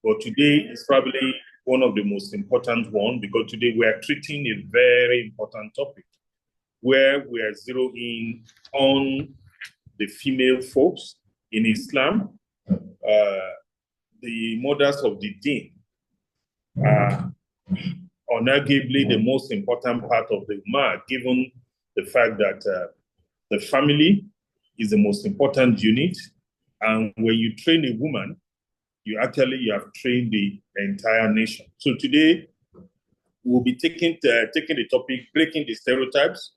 But today is probably one of the most important ones because today we are treating a very important topic where we are zeroing on the female folks in Islam, the mothers of the deen, arguably the most important part of the Ummah, given the fact that the family is the most important unit. And when you train a woman, you have trained the entire nation. So today, we'll be taking the topic, breaking the stereotypes,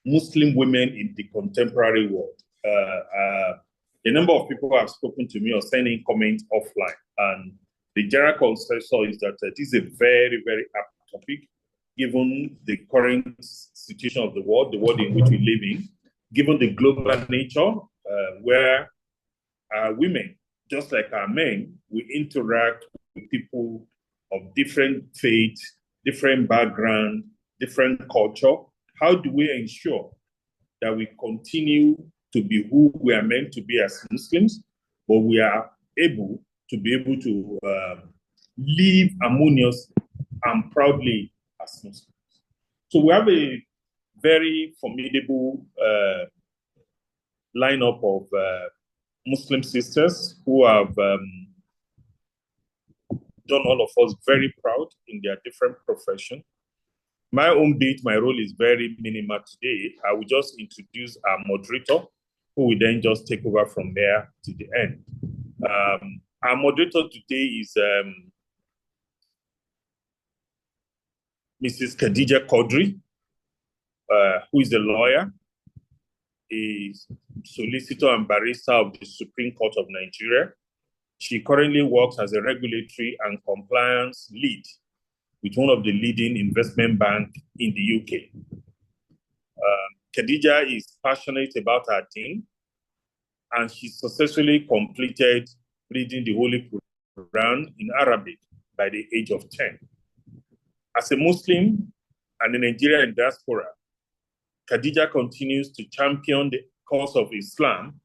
Muslim women in the contemporary world. A number of people have spoken to me or sending comments offline, and the general consensus is that this is a very, very apt topic, given the current situation of the world in which we live in, given the global nature, where women, just like our men, we interact with people of different faith, different background, different culture. How do we ensure that we continue to be who we are meant to be as Muslims, but we are able to live harmoniously and proudly as Muslims? So we have a very formidable lineup of Muslim sisters who have done all of us very proud in their different profession. My own bit, my role is very minimal today. I will just introduce our moderator, who will then just take over from there to the end. Our moderator today is Mrs. Khadeejah Quadri, who is a lawyer, a solicitor and barrister of the Supreme Court of Nigeria. She currently works as a regulatory and compliance lead with one of the leading investment banks in the UK. Khadeejah is passionate about her thing, and she successfully completed reading the Holy Quran in Arabic by the age of 10. As a Muslim and a Nigerian diaspora, Khadeejah continues to champion the cause of Islam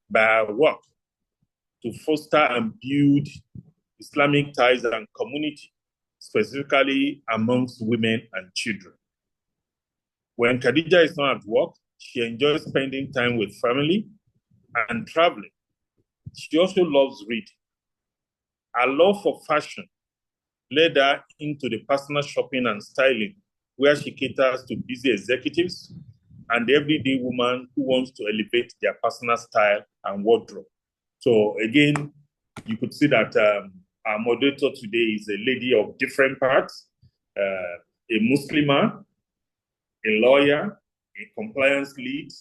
by her work to foster and build Islamic ties and community, specifically amongst women and children. When Khadeejah is not at work, she enjoys spending time with family and traveling. She also loves reading. Her love for fashion led her into the personal shopping and styling, where she caters to busy executives and the everyday woman who wants to elevate their personal style and wardrobe. So again, you could see that our moderator today is a lady of different parts, a Muslimah, a lawyer, a compliance lead,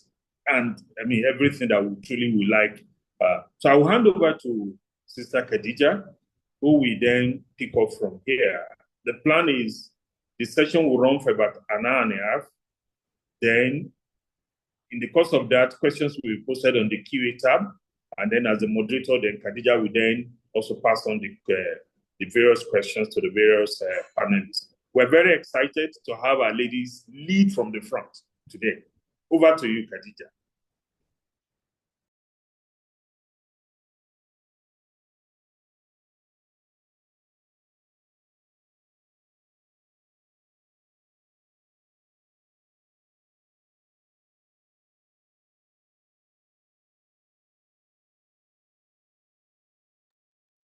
and I mean, everything that we truly would like. So I will hand over to Sister Khadeejah, who we then pick up from here. The plan is the session will run for about an hour and a half. Then, in the course of that, questions will be posted on the QA tab. And then as a moderator, then Khadeejah will then also pass on the various questions to the various panelists. We're very excited to have our ladies lead from the front today. Over to you, Khadeejah.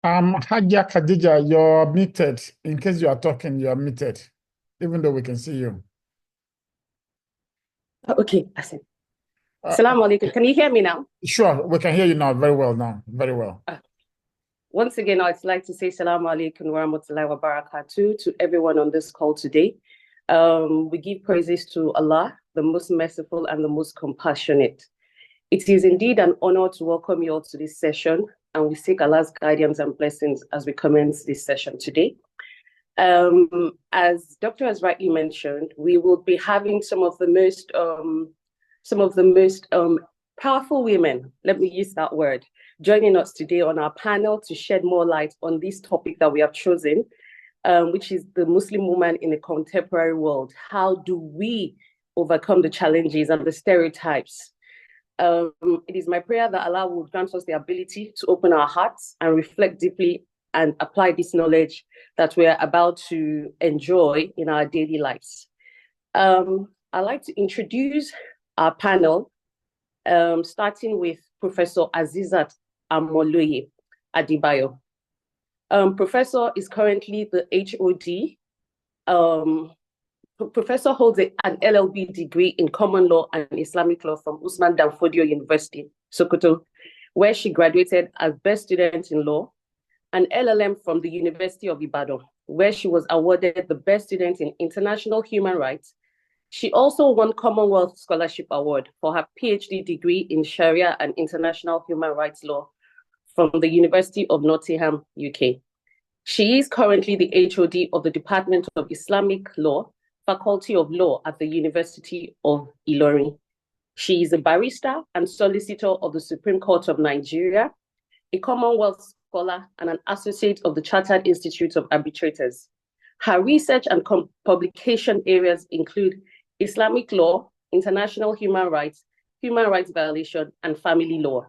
Hajia Khadeejah, you're muted. In case you are talking, you're muted, even though we can see you. Okay, Assalamu alaikum. Can you hear me now? Sure, we can hear you now. Very well now. Very well. Once again, I'd like to say Assalamu alaikum wa rahmatullahi wa barakatuh to everyone on this call today. We give praises to Allah, the most merciful and the most compassionate. It is indeed an honor to welcome you all to this session, and we seek Allah's guidance and blessings as we commence this session today. As Dr. has rightly mentioned, we will be having some of the most powerful women, let me use that word, joining us today on our panel to shed more light on this topic that we have chosen, which is the Muslim woman in the contemporary world. How do we overcome the challenges and the stereotypes? It is my prayer that Allah will grant us the ability to open our hearts and reflect deeply and apply this knowledge that we're about to enjoy in our daily lives. I'd like to introduce our panel, starting with Professor Azizat Amoloye-Adebayo. Professor is currently the HOD. Professor holds an LLB degree in Common Law and Islamic Law from Usman Danfodio University, Sokoto, where she graduated as Best Student in Law, an LLM from the University of Ibadan, where she was awarded the Best Student in International Human Rights. She also won Commonwealth Scholarship Award for her PhD degree in Sharia and International Human Rights Law from the University of Nottingham, UK. She is currently the HOD of the Department of Islamic Law, Faculty of Law at the University of Ilorin. She is a barrister and solicitor of the Supreme Court of Nigeria, a Commonwealth scholar, and an associate of the Chartered Institute of Arbitrators. Her research and publication areas include Islamic law, international human rights violation, and family law.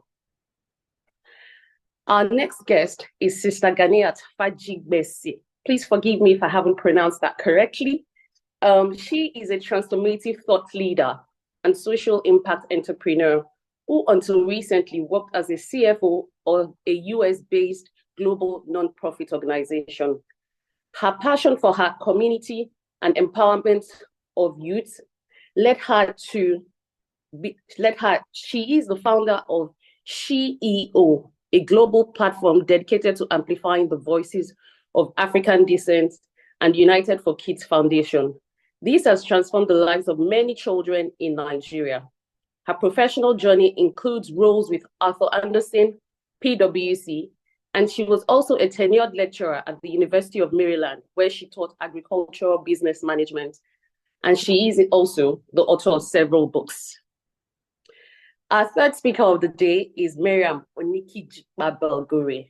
Our next guest is Sister Ganiyat Fajingbesi. Please forgive me if I haven't pronounced that correctly. She is a transformative thought leader and social impact entrepreneur who until recently worked as a CFO of a US-based global nonprofit organization. Her passion for her community and empowerment of youth she is the founder of SheEO, a global platform dedicated to amplifying the voices of African descent, and United for Kids Foundation. This has transformed the lives of many children in Nigeria. Her professional journey includes roles with Arthur Andersen, PwC, and she was also a tenured lecturer at the University of Maryland, where she taught agricultural business management. And she is also the author of several books. Our third speaker of the day is Maryam Onikijipa Belgore,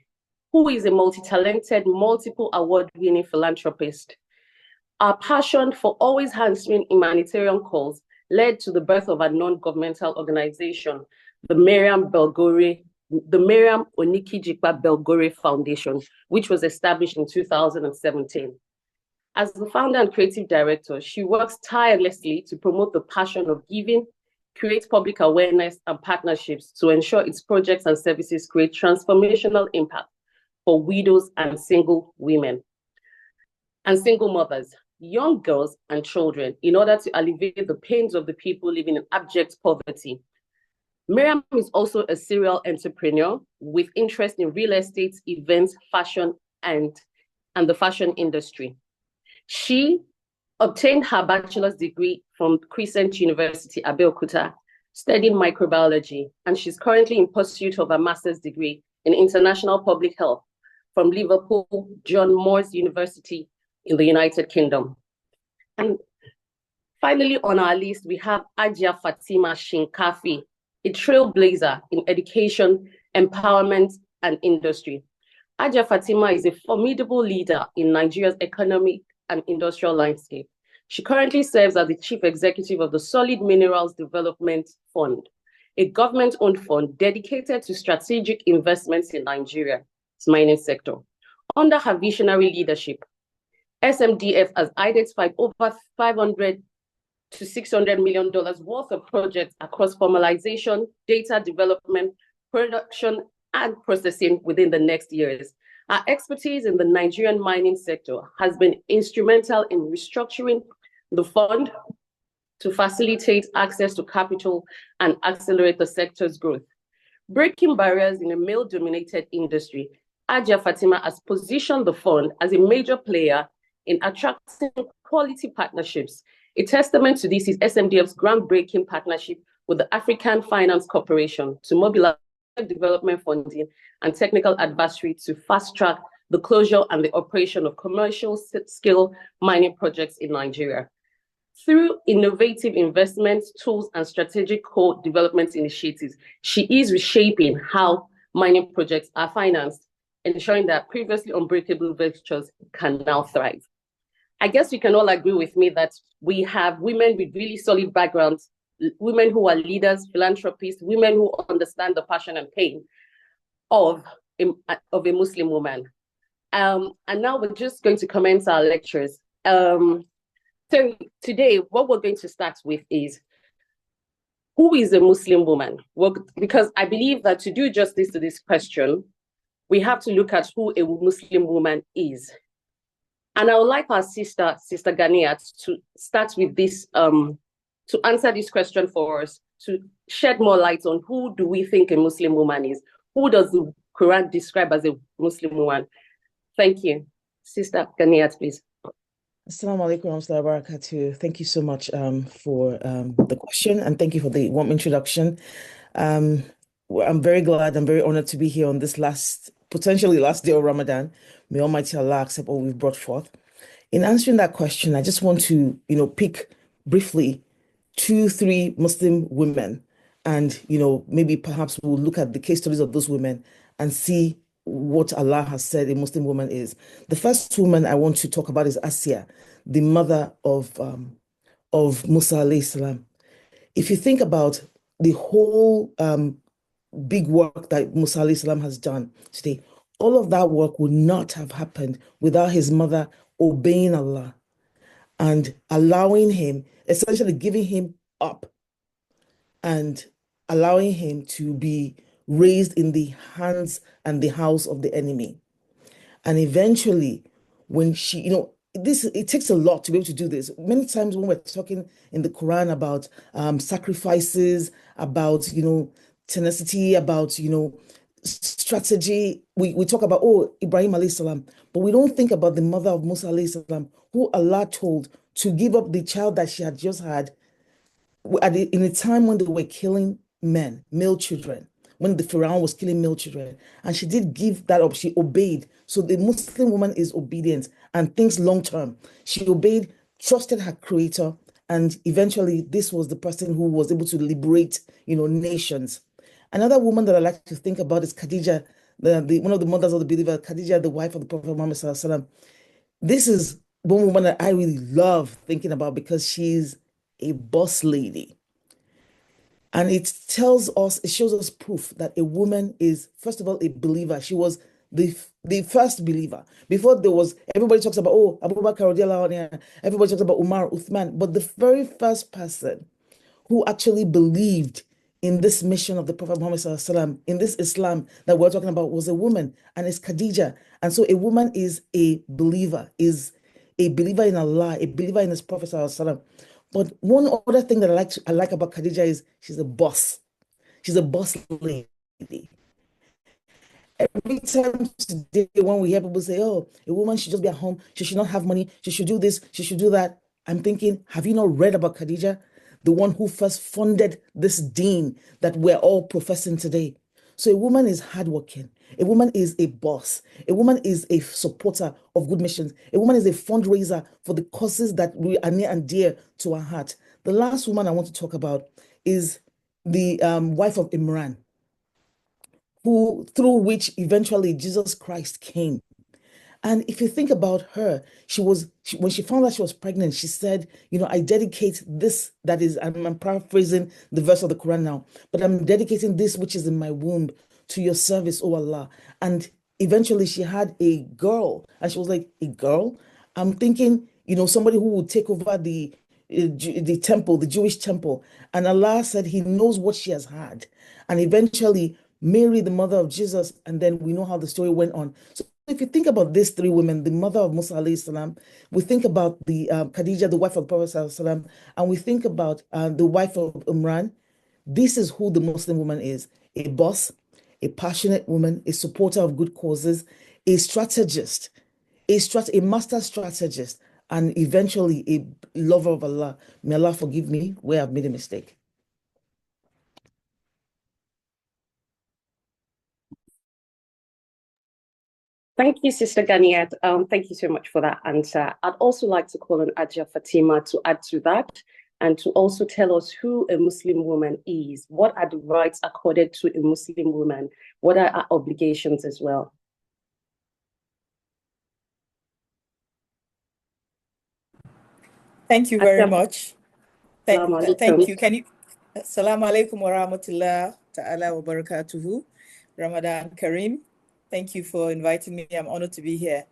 who is a multi-talented, multiple award-winning philanthropist. Our passion for always answering humanitarian calls led to the birth of a non-governmental organization, the Maryam Onikijipa Belgore Foundation, which was established in 2017. As the founder and creative director, she works tirelessly to promote the passion of giving, create public awareness and partnerships to ensure its projects and services create transformational impact for widows and single women and single mothers, young girls and children, in order to alleviate the pains of the people living in abject poverty. Maryam is also a serial entrepreneur with interest in real estate, events, fashion, and the fashion industry. She obtained her bachelor's degree from Crescent University, Abeokuta, studying microbiology, and she's currently in pursuit of a master's degree in international public health from Liverpool John Moores University in the United Kingdom. And finally on our list, we have Hajia Fatima Shinkafi, a trailblazer in education, empowerment, and industry. Hajia Fatima is a formidable leader in Nigeria's economic and industrial landscape. She currently serves as the chief executive of the Solid Minerals Development Fund, a government-owned fund dedicated to strategic investments in Nigeria's mining sector. Under her visionary leadership, SMDF has identified over $500 to $600 million worth of projects across formalization, data development, production, and processing within the next years. Our expertise in the Nigerian mining sector has been instrumental in restructuring the fund to facilitate access to capital and accelerate the sector's growth. Breaking barriers in a male-dominated industry, Hajia Fatima has positioned the fund as a major player in attracting quality partnerships. A testament to this is SMDF's groundbreaking partnership with the African Finance Corporation to mobilize development funding and technical advisory to fast-track the closure and the operation of commercial-scale mining projects in Nigeria. Through innovative investments, tools, and strategic co-development initiatives, she is reshaping how mining projects are financed, ensuring that previously unbreakable ventures can now thrive. I guess you can all agree with me that we have women with really solid backgrounds, women who are leaders, philanthropists, women who understand the passion and pain of a Muslim woman. And now we're just going to commence our lectures. So today, what we're going to start with is, who is a Muslim woman? Well, because I believe that to do justice to this question, we have to look at who a Muslim woman is. And I would like our sister Ganiyat, to start with this, to answer this question for us, to shed more light on who do we think a Muslim woman is? Who does the Quran describe as a Muslim woman? Thank you. Sister Ganiyat, please. Assalamu alaikum warahmatullahi wabarakatuh. Thank you so much for the question, and thank you for the warm introduction. I'm very glad, I'm very honored to be here on this potentially last day of Ramadan. May Almighty Allah accept all we've brought forth. In answering that question, I just want to, pick briefly 2-3 Muslim women, and, maybe perhaps we'll look at the case studies of those women and see what Allah has said a Muslim woman is. The first woman I want to talk about is Asya, the mother of Musa alayhi salam. If you think about the whole big work that Musa alayhi salam has done today, all of that work would not have happened without his mother obeying Allah and allowing him, essentially giving him up and allowing him to be raised in the hands and the house of the enemy. And eventually, when she, it takes a lot to be able to do this. Many times when we're talking in the Quran about sacrifices, about, tenacity, about, strategy, we talk about, Ibrahim alayhi salam, but we don't think about the mother of Musa alayhi salam, who Allah told to give up the child that she had just had in a time when they were killing male children, when the Pharaoh was killing male children. And she did give that up. She obeyed. So the Muslim woman is obedient and thinks long term. She obeyed, trusted her creator, and eventually this was the person who was able to liberate, nations. Another woman that I like to think about is Khadeejah, one of the mothers of the believer, Khadeejah, the wife of the Prophet Muhammad sallallahu alaihi wasallam. This is one woman that I really love thinking about because she's a boss lady. And it shows us proof that a woman is, first of all, a believer. She was the first believer. Before everybody talks about, Abu Bakr, everybody talks about Umar, Uthman, but the very first person who actually believed in this mission of the Prophet Muhammad sallallahu alaihi wasallam, in this Islam that we're talking about, was a woman, and it's Khadeejah. And so a woman is a believer, in Allah, a believer in his Prophet sallallahu alaihi wasallam. But one other thing that I like about Khadeejah is she's a boss. She's a boss lady. Every time today when we hear people say, a woman should just be at home, she should not have money, she should do this, she should do that, I'm thinking, have you not read about Khadeejah? The one who first funded this deen that we're all professing today. So a woman is hardworking. A woman is a boss. A woman is a supporter of good missions. A woman is a fundraiser for the causes that are near and dear to our heart. The last woman I want to talk about is the wife of Imran, through which eventually Jesus Christ came. And if you think about her, when she found out she was pregnant, she said, I dedicate this, that is, I'm paraphrasing the verse of the Quran now, but I'm dedicating this which is in my womb to your service, O Allah. And eventually she had a girl, and she was like, a girl? I'm thinking, somebody who would take over the temple, the Jewish temple. And Allah said he knows what she has had. And eventually Mary, the mother of Jesus, and then we know how the story went on. So if you think about these 3 women, the mother of Musa alayhi salam, we think about the Khadeejah, the wife of the Prophet sallallahu alaihi wasallam, and we think about the wife of Imran. This is who the Muslim woman is: a boss, a passionate woman, a supporter of good causes, a strategist, a master strategist, and eventually a lover of Allah. May Allah forgive me where I've made a mistake. Thank you, Sister Ganiyat. Thank you so much for that answer. I'd also like to call on Hajia Fatima to add to that and to also tell us who a Muslim woman is. What are the rights accorded to a Muslim woman? What are our obligations as well? Thank you very much. Thank you. Assalamu alaikum wa rahmatullah ta'ala wa barakatuhu. Ramadan Kareem. Thank you for inviting me. I'm honored to be here.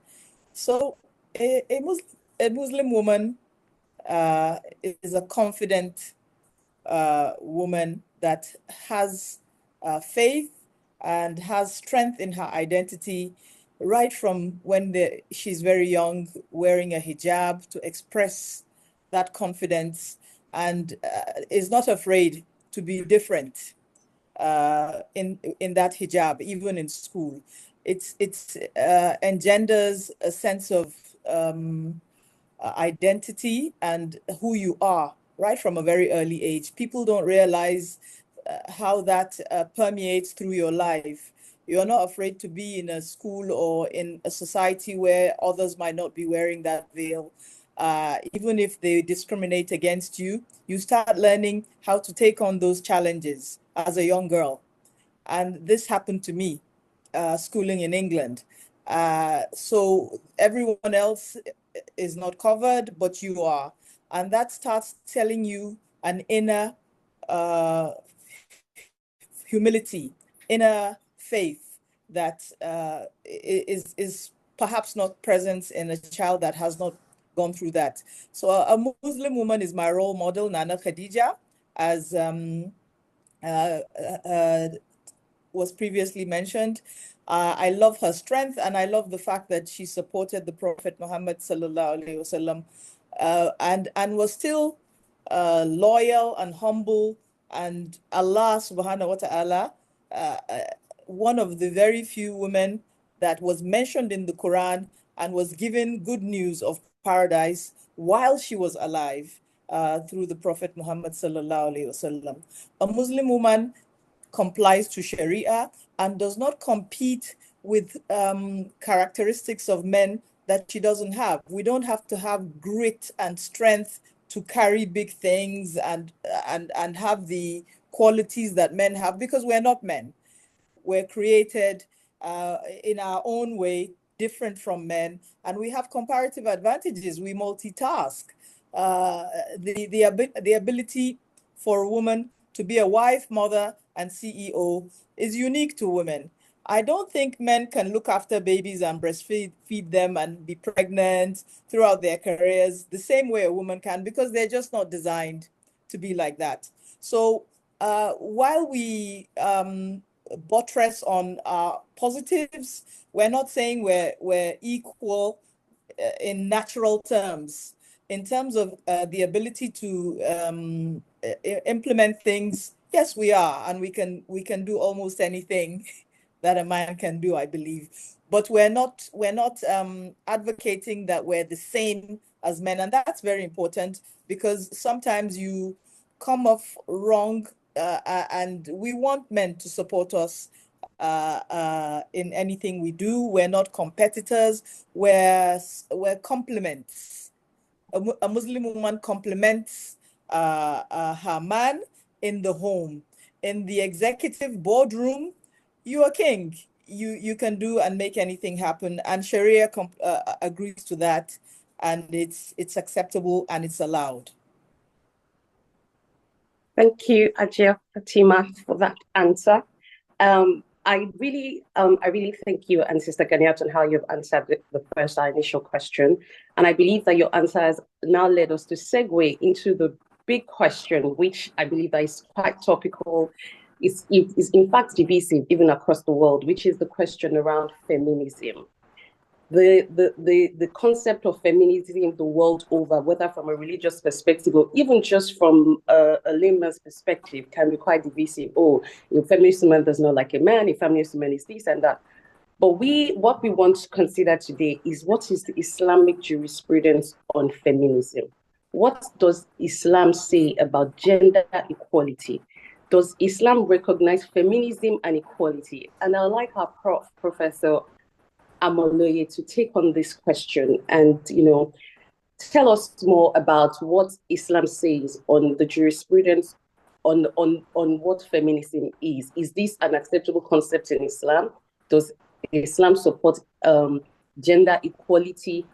So a Muslim woman is a confident woman that has faith and has strength in her identity right from when she's very young, wearing a hijab to express that confidence, and is not afraid to be different in that hijab, even in school. It engenders a sense of identity and who you are right from a very early age. People don't realize how that permeates through your life. You're not afraid to be in a school or in a society where others might not be wearing that veil. Even if they discriminate against you, you start learning how to take on those challenges as a young girl. And this happened to me, schooling in England. So everyone else is not covered, but you are. And that starts telling you an inner humility, inner faith that is perhaps not present in a child that has not gone through that. So a Muslim woman is my role model, Nana Khadeejah, as was previously mentioned. I love her strength, and I love the fact that she supported the Prophet Muhammad sallallahu alaihi wasallam, and was still loyal and humble. And Allah subhanahu wa ta'ala, one of the very few women that was mentioned in the Quran and was given good news of paradise while she was alive through the Prophet Muhammad sallallahu alaihi wasallam. A Muslim woman complies to Sharia and does not compete with characteristics of men that she doesn't have. We don't have to have grit and strength to carry big things and have the qualities that men have, because we're not men. We're created in our own way, different from men, and we have comparative advantages. We multitask. The ability for a woman to be a wife, mother, and CEO is unique to women. I don't think men can look after babies and breastfeed them and be pregnant throughout their careers the same way a woman can, because they're just not designed to be like that. So while we buttress on our positives, we're not saying we're equal in natural terms. In terms of the ability to implement things, yes, we are, and we can do almost anything that a man can do, I believe. But we're not advocating that we're the same as men, and that's very important, because sometimes you come off wrong, and we want men to support us in anything we do. We're not competitors. We're complements. A Muslim woman complements her man in the home. In the executive boardroom, you're a king. You can do and make anything happen, and Sharia agrees to that, and it's acceptable and it's allowed. Thank you, Hajia, Fatima, for that answer. I really thank you and Sister Ganiyat on how you've answered the first initial question. And I believe that your answer has now led us to segue into the big question, which I believe that is quite topical, is in fact divisive even across the world, which is the question around feminism. The concept of feminism the world over, whether from a religious perspective or even just from a layman's perspective, can be quite divisive. Oh, a feminist woman does not like a man, a feminist woman is this and that. But what we want to consider today is, what is the Islamic jurisprudence on feminism? What does Islam say about gender equality? Does Islam recognize feminism and equality? And I'd like our Professor Amoloye to take on this question and, tell us more about what Islam says on the jurisprudence on what feminism is. Is this an acceptable concept in Islam? Does Islam support gender equality?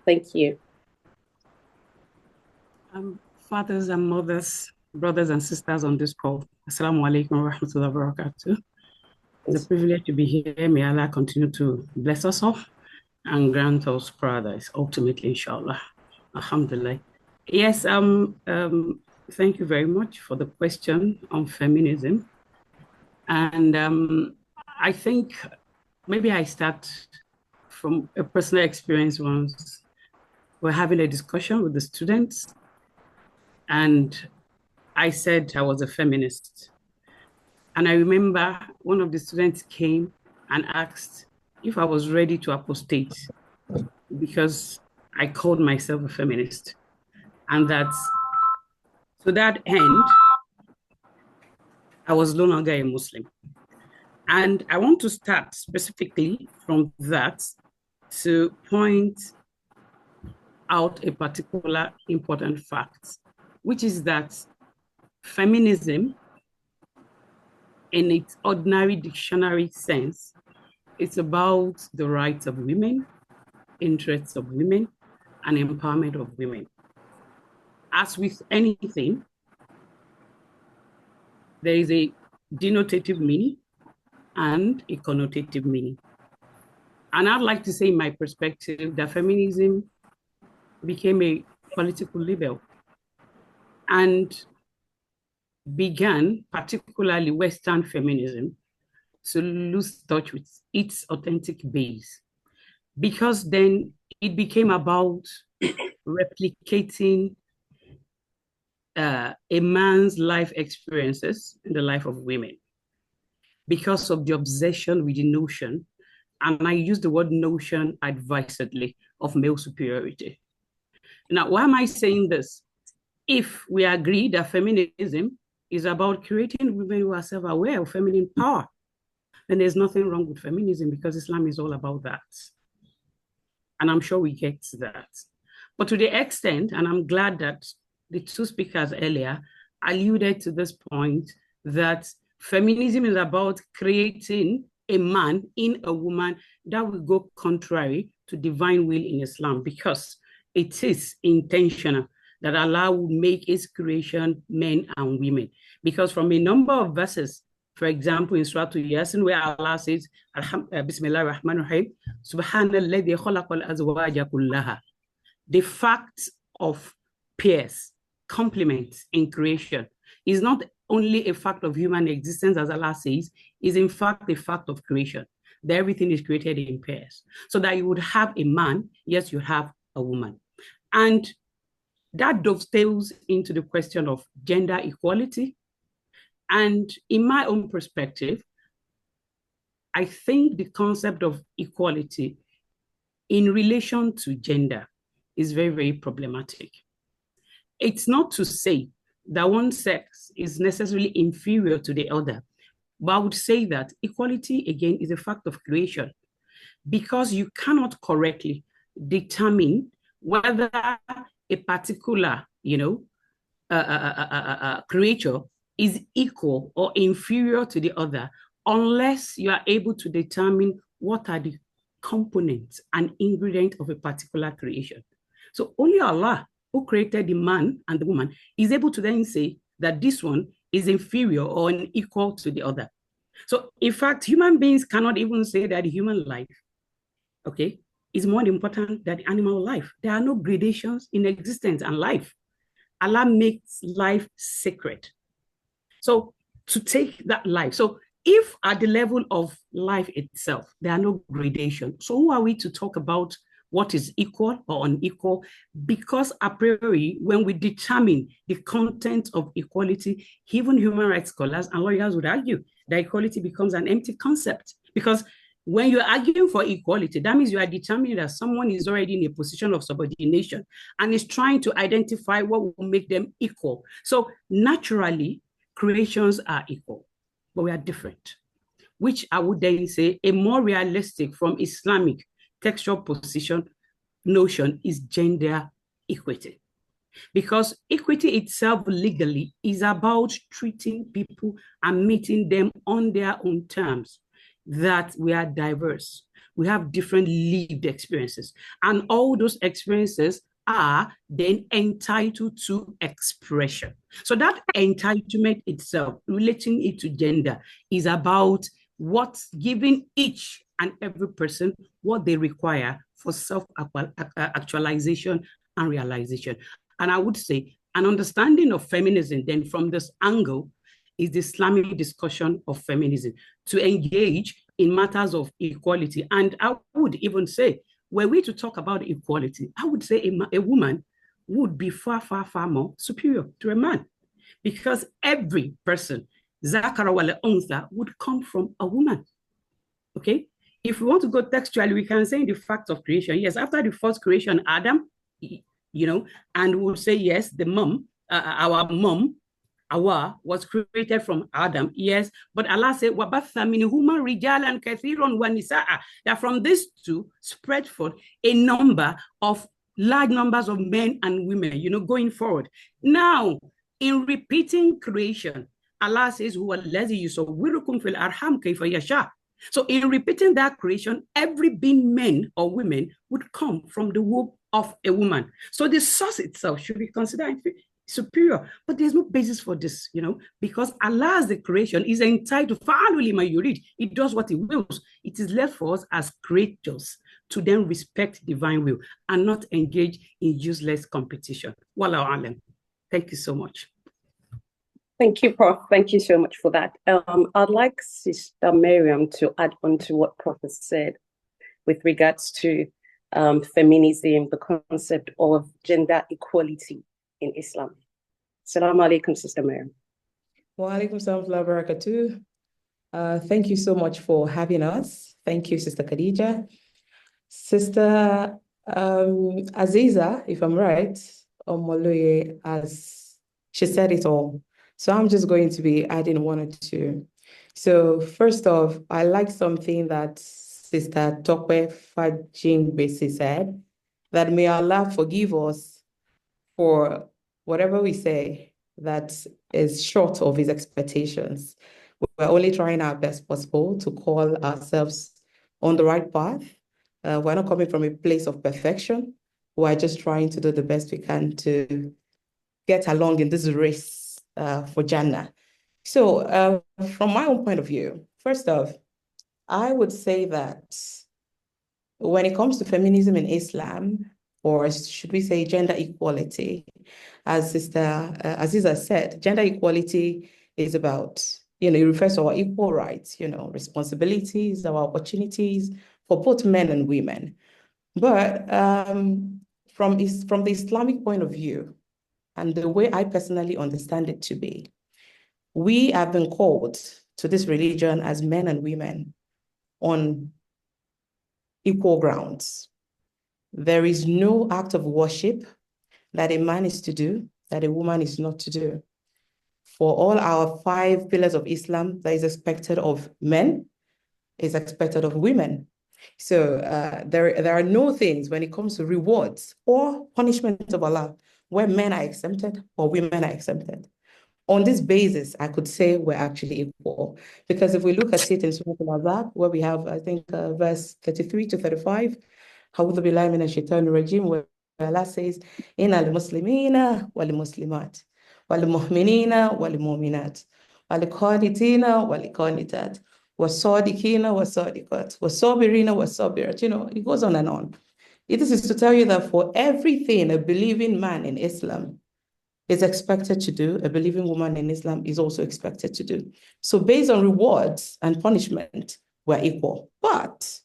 Thank you. Fathers and mothers, brothers and sisters on this call, Assalamu alaikum wa rahmatullahi wa barakatuh. It's a privilege to be here. May Allah continue to bless us all and grant us paradise, ultimately, inshallah. Alhamdulillah. Yes, thank you very much for the question on feminism. And I think maybe I start from a personal experience once. We're having a discussion with the students, and I said I was a feminist. And I remember one of the students came and asked if I was ready to apostate because I called myself a feminist. And that, to that end, I was no longer a Muslim. And I want to start specifically from that to point out a particular important fact, which is that feminism, in its ordinary dictionary sense, it's about the rights of women, interests of women, and empowerment of women. As with anything, there is a denotative meaning and a connotative meaning. And I'd like to say, in my perspective, that feminism became a political label and began, particularly Western feminism, to lose touch with its authentic base, because then it became about replicating a man's life experiences in the life of women, because of the obsession with the notion, and I use the word notion advisedly, of male superiority. Now, why am I saying this? If we agree that feminism is about creating women who are self-aware of feminine power, then there's nothing wrong with feminism, because Islam is all about that. And I'm sure we get that. But to the extent, and I'm glad that the two speakers earlier alluded to this point, that feminism is about creating a man in a woman, that will go contrary to divine will in Islam, because it is intentional that Allah will make His creation men and women. Because from a number of verses, for example, in Surah Yasin, where Allah says, Bismillah ar-Rahman ar-Rahim, Subhanalladhi khalaqal azwaja kullaha. The fact of pairs, complements in creation, is not only a fact of human existence, as Allah says, is in fact a fact of creation. That everything is created in pairs. So that you would have a man, yes, you have a woman. And that dovetails into the question of gender equality. And in my own perspective, I think the concept of equality in relation to gender is very, very problematic. It's not to say that one sex is necessarily inferior to the other, but I would say that equality, again, is a fact of creation, because you cannot correctly determine whether a particular, creature is equal or inferior to the other, unless you are able to determine what are the components and ingredients of a particular creation. So only Allah, who created the man and the woman, is able to then say that this one is inferior or unequal to the other. So in fact, human beings cannot even say that the human life, is more important than the animal life. There are no gradations in existence and life. Allah makes life sacred. So to take that life, so if at the level of life itself, there are no gradations, so who are we to talk about what is equal or unequal? Because a priori, when we determine the content of equality, even human rights scholars and lawyers would argue that equality becomes an empty concept. Because when you're arguing for equality, that means you are determining that someone is already in a position of subordination and is trying to identify what will make them equal. So naturally, creations are equal, but we are different, which I would then say a more realistic from Islamic textual position notion is gender equity. Because equity itself legally is about treating people and meeting them on their own terms, that we are diverse. We have different lived experiences, and all those experiences are then entitled to expression. So that entitlement itself, relating it to gender, is about what's giving each and every person what they require for self-actualization and realization. And I would say an understanding of feminism then from this angle is the Islamic discussion of feminism, to engage in matters of equality. And I would even say, were we to talk about equality, I would say a woman would be far, far, far more superior to a man, because every person, Zakara wale untha, would come from a woman. Okay? If we want to go textually, we can say in the fact of creation, yes, after the first creation, Adam, and we'll say, yes, the mom, our mom, Hawa, was created from Adam, yes, but Allah said, وَبَثَّ مِنْهُمَا رِجَالًا كَثِيرًا وَنِسَاءً, that from these two spread forth a number of large numbers of men and women, going forward. Now, in repeating creation, Allah says, هُوَ الَّذِي يُصَوِّرُكُمْ فِي الْأَرْحَامِ كَيْفَ يَشَاءُ. So in repeating that creation, every being man or women would come from the womb of a woman. So the source itself should be considered superior, but there's no basis for this, because Allah's the creation is entitled to it does what it wills. It is left for us as creators to then respect divine will and not engage in useless competition. Wallahu alam. Thank you so much. Thank you, Prof. Thank you so much for that. I'd like Sister Maryam to add on to what Prof has said with regards to feminism, the concept of gender equality in Islam. Assalamu alaikum, Sister Maryam. Wa alaikum salam wa barakatuh. Thank you so much for having us. Thank you, Sister Khadeejah. Sister Aziza, if I'm right, Amoloye, as she said it all. So I'm just going to be adding one or two. So first off, I like something that Sister Tope Fajingbesi said, that may Allah forgive us for whatever we say that is short of his expectations. We're only trying our best possible to call ourselves on the right path. We're not coming from a place of perfection. We're just trying to do the best we can to get along in this race for Jannah. So from my own point of view, first off, I would say that when it comes to feminism in Islam, or should we say gender equality, as Sister Aziza said, gender equality is about, it refers to our equal rights, responsibilities, our opportunities for both men and women. But from the Islamic point of view, and the way I personally understand it to be, we have been called to this religion as men and women on equal grounds. There is no act of worship that a man is to do that a woman is not to do. For all our 5 pillars of Islam that is expected of men is expected of women. So there are no things when it comes to rewards or punishment of Allah where men are exempted or women are exempted. On this basis, I could say we're actually equal. Because if we look at it in Surah Al-Azab, where we have, I think, verse 33 to 35, A'udhu billahi minash shaitanir rajim, where Allah says, Inna al-muslimina wal-muslimat, wal-mu'minina wal-mu'minat, wal-qanitina wal-qanitat, was-sadiqina was-sadiqat, was-sabirina was-sabirat. It goes on and on. This is to tell you that for everything a believing man in Islam is expected to do, a believing woman in Islam is also expected to do. So based on rewards and punishment, we're equal. But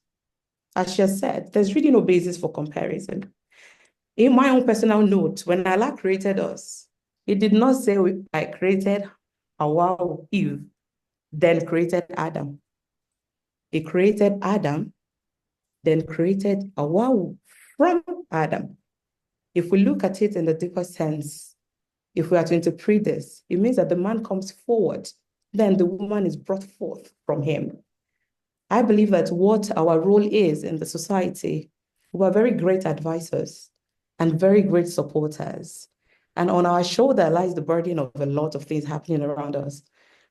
as she has said, there's really no basis for comparison. In my own personal note, when Allah created us, it did not say I created Hawa, Eve, then created Adam. He created Adam, then created Hawa from Adam. If we look at it in the deeper sense, if we are to interpret this, it means that the man comes forward, then the woman is brought forth from him. I believe that what our role is in the society, we are very great advisors and very great supporters. And on our shoulder lies the burden of a lot of things happening around us.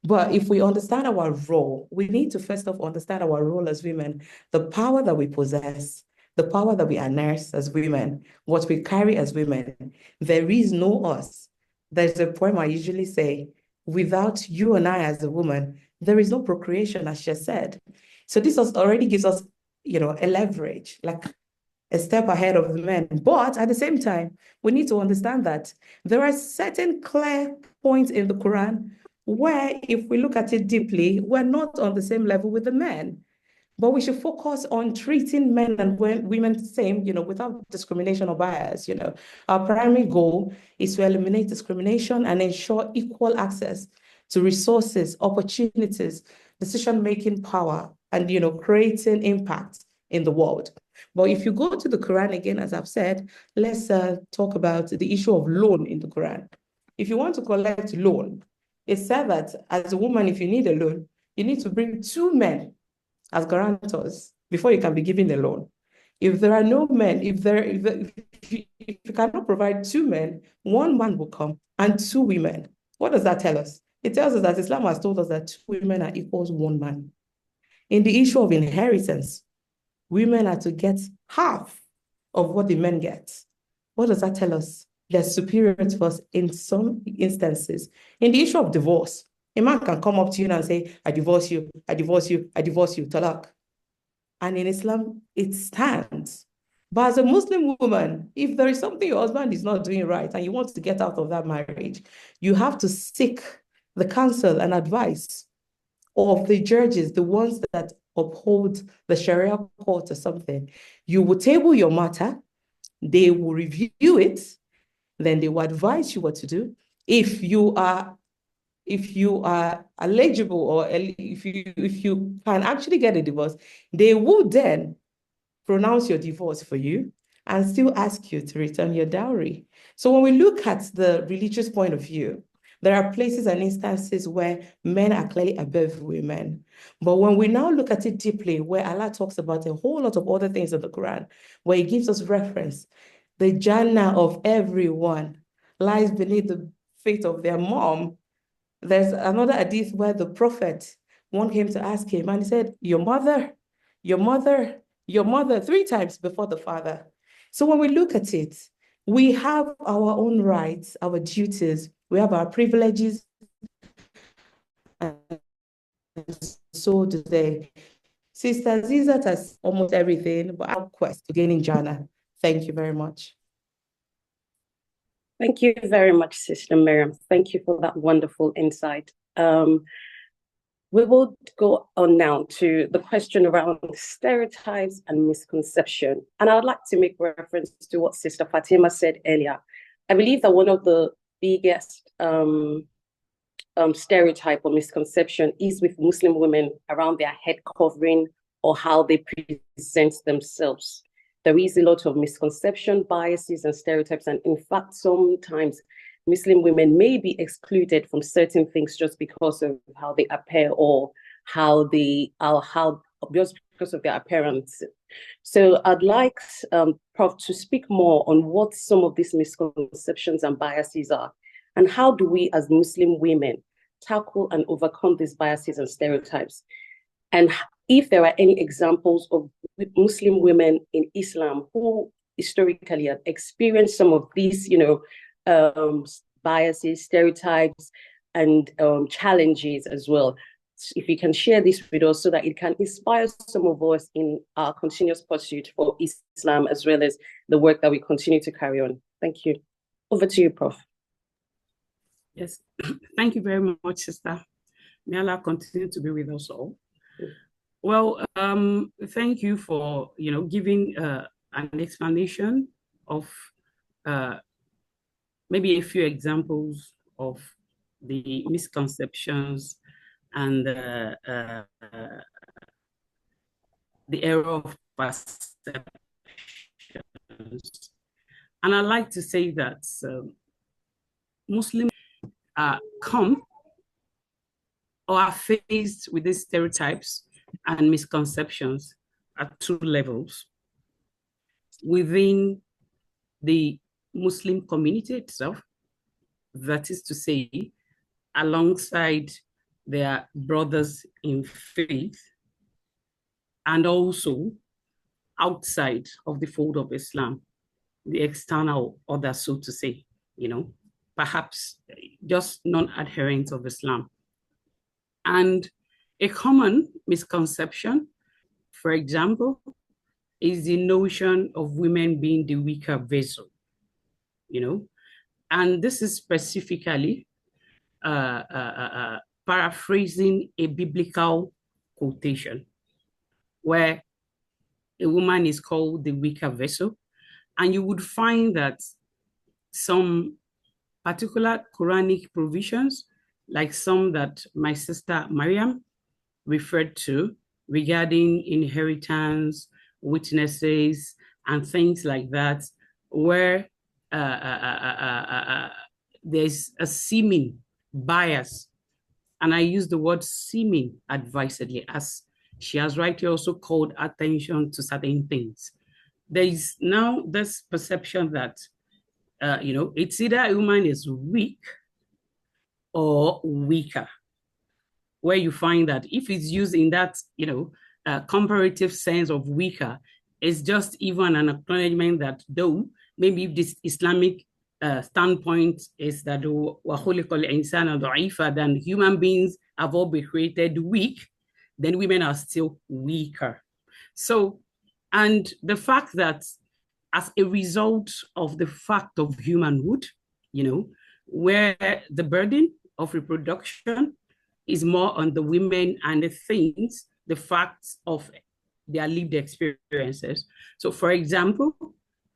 But if we understand our role, we need to first of all understand our role as women, the power that we possess, the power that we harness as women, what we carry as women. There is no us. There's a poem I usually say, without you and I as a woman, there is no procreation, as she said. So this already gives us, a leverage, like a step ahead of the men. But at the same time, we need to understand that there are certain clear points in the Quran where, if we look at it deeply, we're not on the same level with the men. But we should focus on treating men and women the same, without discrimination or bias. Our primary goal is to eliminate discrimination and ensure equal access to resources, opportunities, decision-making power, and, creating impact in the world. But if you go to the Quran again, as I've said, let's talk about the issue of loan in the Quran. If you want to collect loan, it's said that as a woman, if you need a loan, you need to bring 2 men as guarantors before you can be given a loan. If there are no men, if you cannot provide 2 men, 1 man will come and 2 women. What does that tell us? It tells us that Islam has told us that 2 women are equals 1 man. In the issue of inheritance, women are to get half of what the men get. What does that tell us? They're superior to us in some instances. In the issue of divorce, a man can come up to you and say, I divorce you, I divorce you, I divorce you, talaq. And in Islam, it stands. But as a Muslim woman, if there is something your husband is not doing right and you want to get out of that marriage, you have to seek the counsel and advice of the judges, the ones that uphold the Sharia court or something. You will table your matter, they will review it, then they will advise you what to do. If you are eligible, or if you can actually get a divorce, they will then pronounce your divorce for you and still ask you to return your dowry. So when we look at the religious point of view, there are places and instances where men are clearly above women. But when we now look at it deeply, where Allah talks about a whole lot of other things in the Quran, where He gives us reference, the Jannah of everyone lies beneath the feet of their mom. There's another hadith where the Prophet, one came to ask him, and he said, your mother, your mother, your mother, 3 times before the father. So when we look at it, we have our own rights, our duties, we have our privileges, and so do they. Sister Azizat has almost everything, but our quest to gaining Jannah. Thank you very much. Thank you very much, Sister Maryam. Thank you for that wonderful insight. We will go on now to the question around stereotypes and misconception. And I would like to make reference to what Sister Fatima said earlier. I believe that one of the biggest stereotype or misconception is with Muslim women around their head covering or how they present themselves. There is a lot of misconception, biases, and stereotypes. And in fact, sometimes Muslim women may be excluded from certain things just because of how they appear or just because of their appearance. So I'd like Prof to speak more on what some of these misconceptions and biases are, and how do we as Muslim women tackle and overcome these biases and stereotypes, and if there are any examples of Muslim women in Islam who historically have experienced some of these, biases, stereotypes, and challenges as well. If you can share this with us so that it can inspire some of us in our continuous pursuit for Islam, as well as the work that we continue to carry on. Thank you. Over to you, Prof. Yes, thank you very much, Sister. May Allah continue to be with us all. Well, thank you for giving an explanation of maybe a few examples of the misconceptions and the error of perceptions. And I'd like to say that Muslims come or are faced with these stereotypes and misconceptions at 2 levels. Within the Muslim community itself, that is to say, alongside their brothers in faith, and also outside of the fold of Islam, the external order, so to say, perhaps just non-adherents of Islam. And A common misconception, for example, is the notion of women being the weaker vessel, and this is specifically paraphrasing a biblical quotation where a woman is called the weaker vessel. And you would find that some particular Quranic provisions, like some that my sister Maryam referred to regarding inheritance, witnesses, and things like that, where there's a seeming bias. And I use the word seeming advisedly, as she has rightly also called attention to certain things. There is now this perception that, it's either a woman is weak or weaker, where you find that if it's used in that, comparative sense of weaker, it's just even an acknowledgement that though maybe this Islamic standpoint is that then human beings have all been created weak, then women are still weaker. So, and the fact that as a result of the fact of humanhood, where the burden of reproduction is more on the women and the things, the facts of their lived experiences. So for example,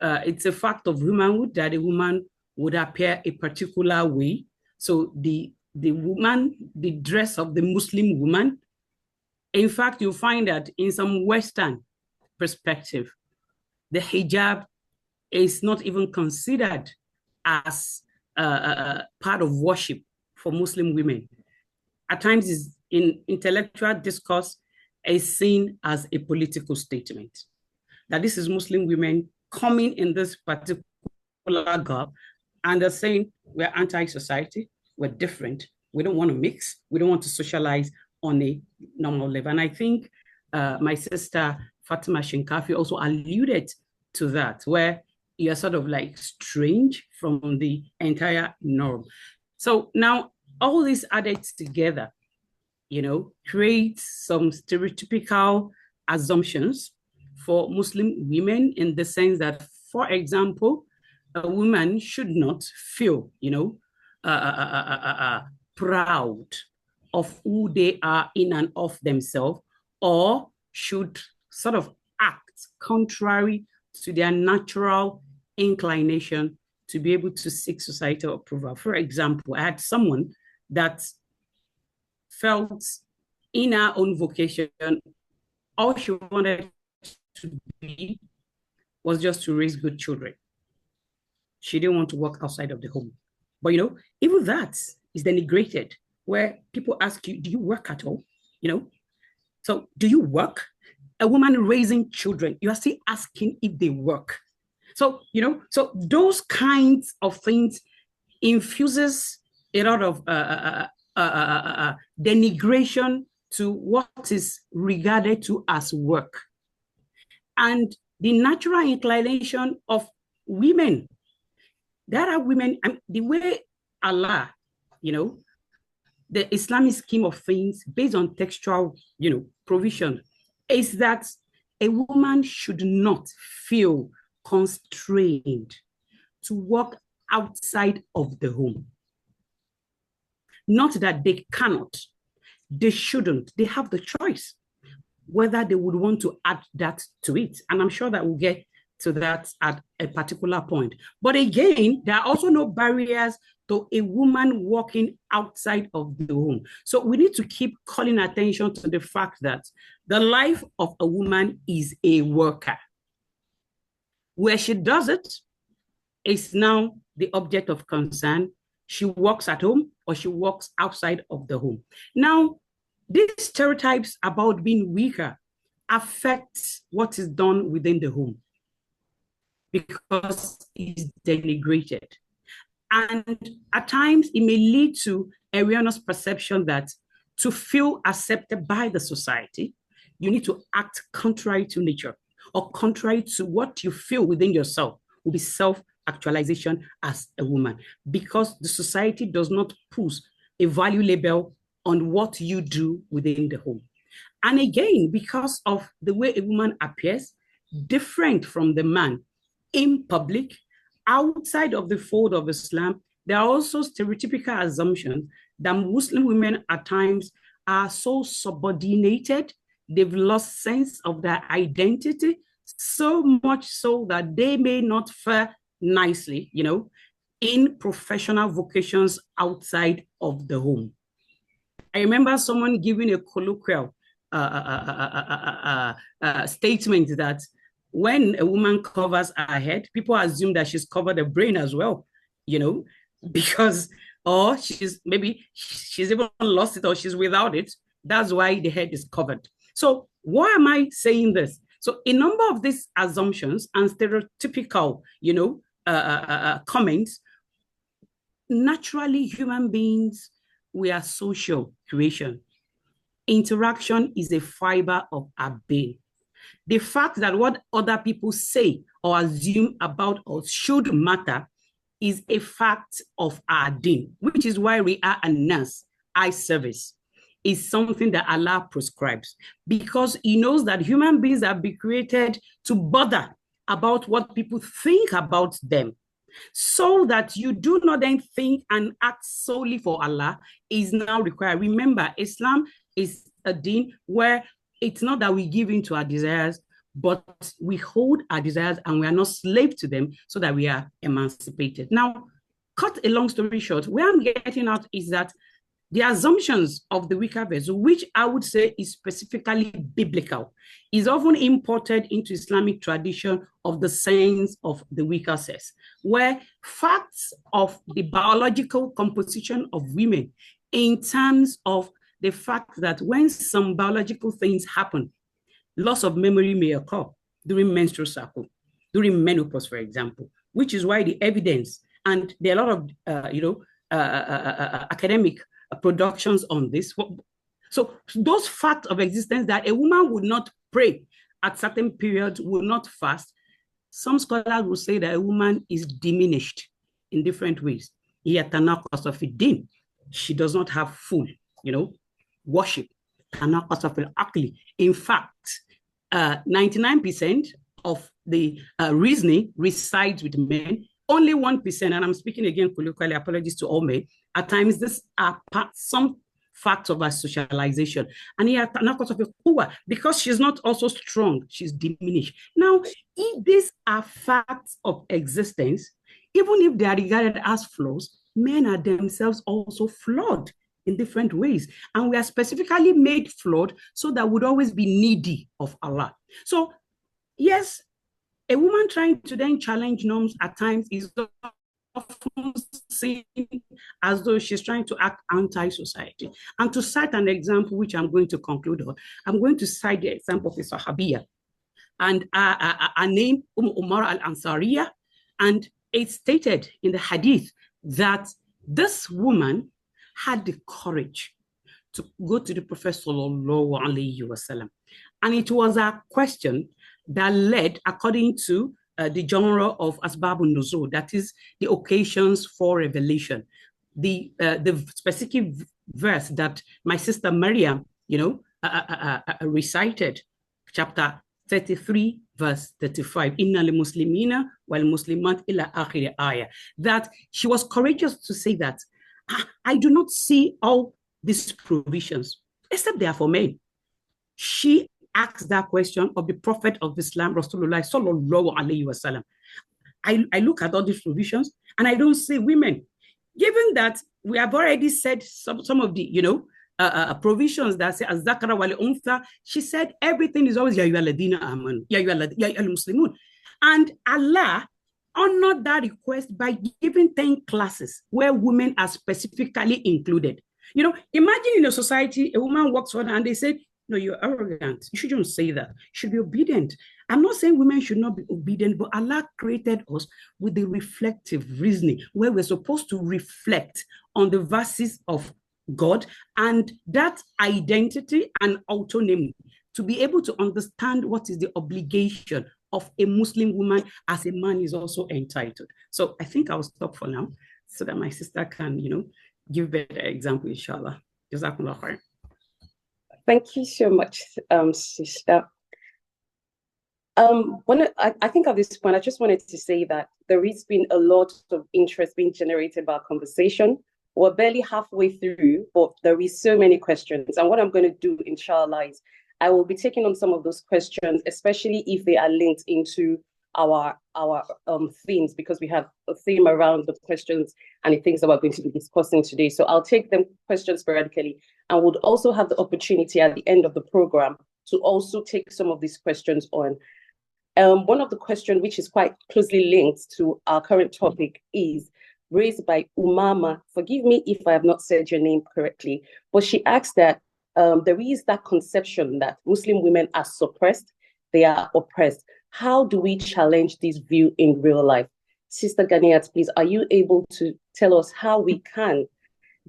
it's a fact of womanhood that a woman would appear a particular way. So the woman, the dress of the Muslim woman, in fact, you'll find that in some Western perspective, the hijab is not even considered as part of worship for Muslim women. At times, is in intellectual discourse, is seen as a political statement. That this is Muslim women coming in this particular garb, and they're saying we're anti-society, we're different, we don't want to mix, we don't want to socialize on a normal level. And I think my sister Fatima Shinkafi also alluded to that, where you're sort of like strange from the entire norm. So now all this added together, creates some stereotypical assumptions for Muslim women, in the sense that, for example, a woman should not feel, proud of who they are in and of themselves, or should sort of act contrary to their natural inclination to be able to seek societal approval. For example, I had someone that felt in her own vocation, all she wanted to be was just to raise good children. She didn't want to work outside of the home. But even that is denigrated, where people ask you, do you work at all? So do you work? A woman raising children, you are still asking if they work. So, so those kinds of things infuses a lot of denigration to what is regarded to as work. And the natural inclination of women, there are women, the way Allah, the Islamic scheme of things based on textual, provision, is that a woman should not feel constrained to work outside of the home. Not that they cannot, they shouldn't, they have the choice whether they would want to add that to it. And I'm sure that we'll get to that at a particular point. But again, there are also no barriers to a woman walking outside of the home. So we need to keep calling attention to the fact that the life of a woman is a worker. Where she does it is now the object of concern. She works at home or she works outside of the home. Now, these stereotypes about being weaker affect what is done within the home, because it's denigrated. And at times it may lead to erroneous perception that to feel accepted by the society, you need to act contrary to nature, or contrary to what you feel within yourself will be self-actualization as a woman, because the society does not put a value label on what you do within the home. And again, because of the way a woman appears, different from the man in public, outside of the fold of Islam, there are also stereotypical assumptions that Muslim women at times are so subordinated, they've lost sense of their identity, so much so that they may not fare nicely, in professional vocations outside of the home. I remember someone giving a colloquial statement that when a woman covers her head, people assume that she's covered the brain as well, because, or she's even lost it or she's without it. That's why the head is covered. So why am I saying this? So a number of these assumptions and stereotypical, comments, naturally human beings, we are social creation. Interaction is a fiber of our being. The fact that what other people say or assume about us should matter is a fact of our deen, which is why we are a nurse, eye service, is something that Allah prescribes, because he knows that human beings have been created to bother about what people think about them, so that you do not then think and act solely for Allah is now required. Remember, Islam is a deen where it's not that we give in to our desires, but we hold our desires and we are not slave to them so that we are emancipated. Now, cut a long story short, where I'm getting at is that the assumptions of the weaker vessel, which I would say is specifically biblical, is often imported into Islamic tradition of the sense of the weaker sex, where facts of the biological composition of women in terms of the fact that when some biological things happen, loss of memory may occur during menstrual cycle, during menopause, for example, which is why the evidence, and there are a lot of academic productions on this. So those facts of existence that a woman would not pray at certain periods, will not fast, some scholars will say that a woman is diminished in different ways. She does not have full, worship. In fact, 99% of the reasoning resides with men. Only 1%, and I'm speaking again colloquially, apologies to all men, at times these are some facts of our socialization. And here, because she's not also strong, she's diminished. Now, if these are facts of existence, even if they are regarded as flaws, men are themselves also flawed in different ways. And we are specifically made flawed so that we'd always be needy of Allah. So, yes, a woman trying to then challenge norms at times is often seen as though she's trying to act anti-society. And to cite an example, which I'm going to conclude on, I'm going to cite the example of a Sahabiya, and her name, Umar al-Ansariya, and it's stated in the hadith that this woman had the courage to go to the Prophet sallallahu alaihi wasallam. And it was a question that led, according to the genre of Asbabun Nuzul, that is the occasions for revelation. The specific verse that my sister Maryam, recited, chapter 33, verse 35, Inna li muslimina wal muslimat ila akhir ayah, that she was courageous to say that, I do not see all these provisions, except they are for men. She asked that question of the Prophet of Islam, Rasulullah sallallahu alayhi wasallam. I look at all these provisions and I don't see women. Given that we have already said some of the, provisions that say az-zakara wal untha, she said everything is always ya ayyuhalladhina amanu, ya ayyuhal muslimun. And Allah honored that request by giving 10 classes where women are specifically included. Imagine in a society, a woman walks forward and they say, no, you're arrogant. You shouldn't say that. You should be obedient. I'm not saying women should not be obedient, but Allah created us with the reflective reasoning where we're supposed to reflect on the verses of God and that identity and autonomy to be able to understand what is the obligation of a Muslim woman as a man is also entitled. So I think I'll stop for now so that my sister can, give better example, inshallah. Jazakumullah khair. Thank you so much, sister. I think at this point, I just wanted to say that there has been a lot of interest being generated by our conversation. We're barely halfway through, but there is so many questions. And what I'm going to do, inshallah, is I will be taking on some of those questions, especially if they are linked into our themes, because we have a theme around the questions and the things that we're going to be discussing today. So I'll take them questions sporadically, and would also have the opportunity at the end of the program to also take some of these questions on. One of the questions, which is quite closely linked to our current topic, is raised by Umama. Forgive me if I have not said your name correctly, but she asked that there is that conception that Muslim women are suppressed, they are oppressed. How do we challenge this view in real life? Sister Ganiyat, please, are you able to tell us how we can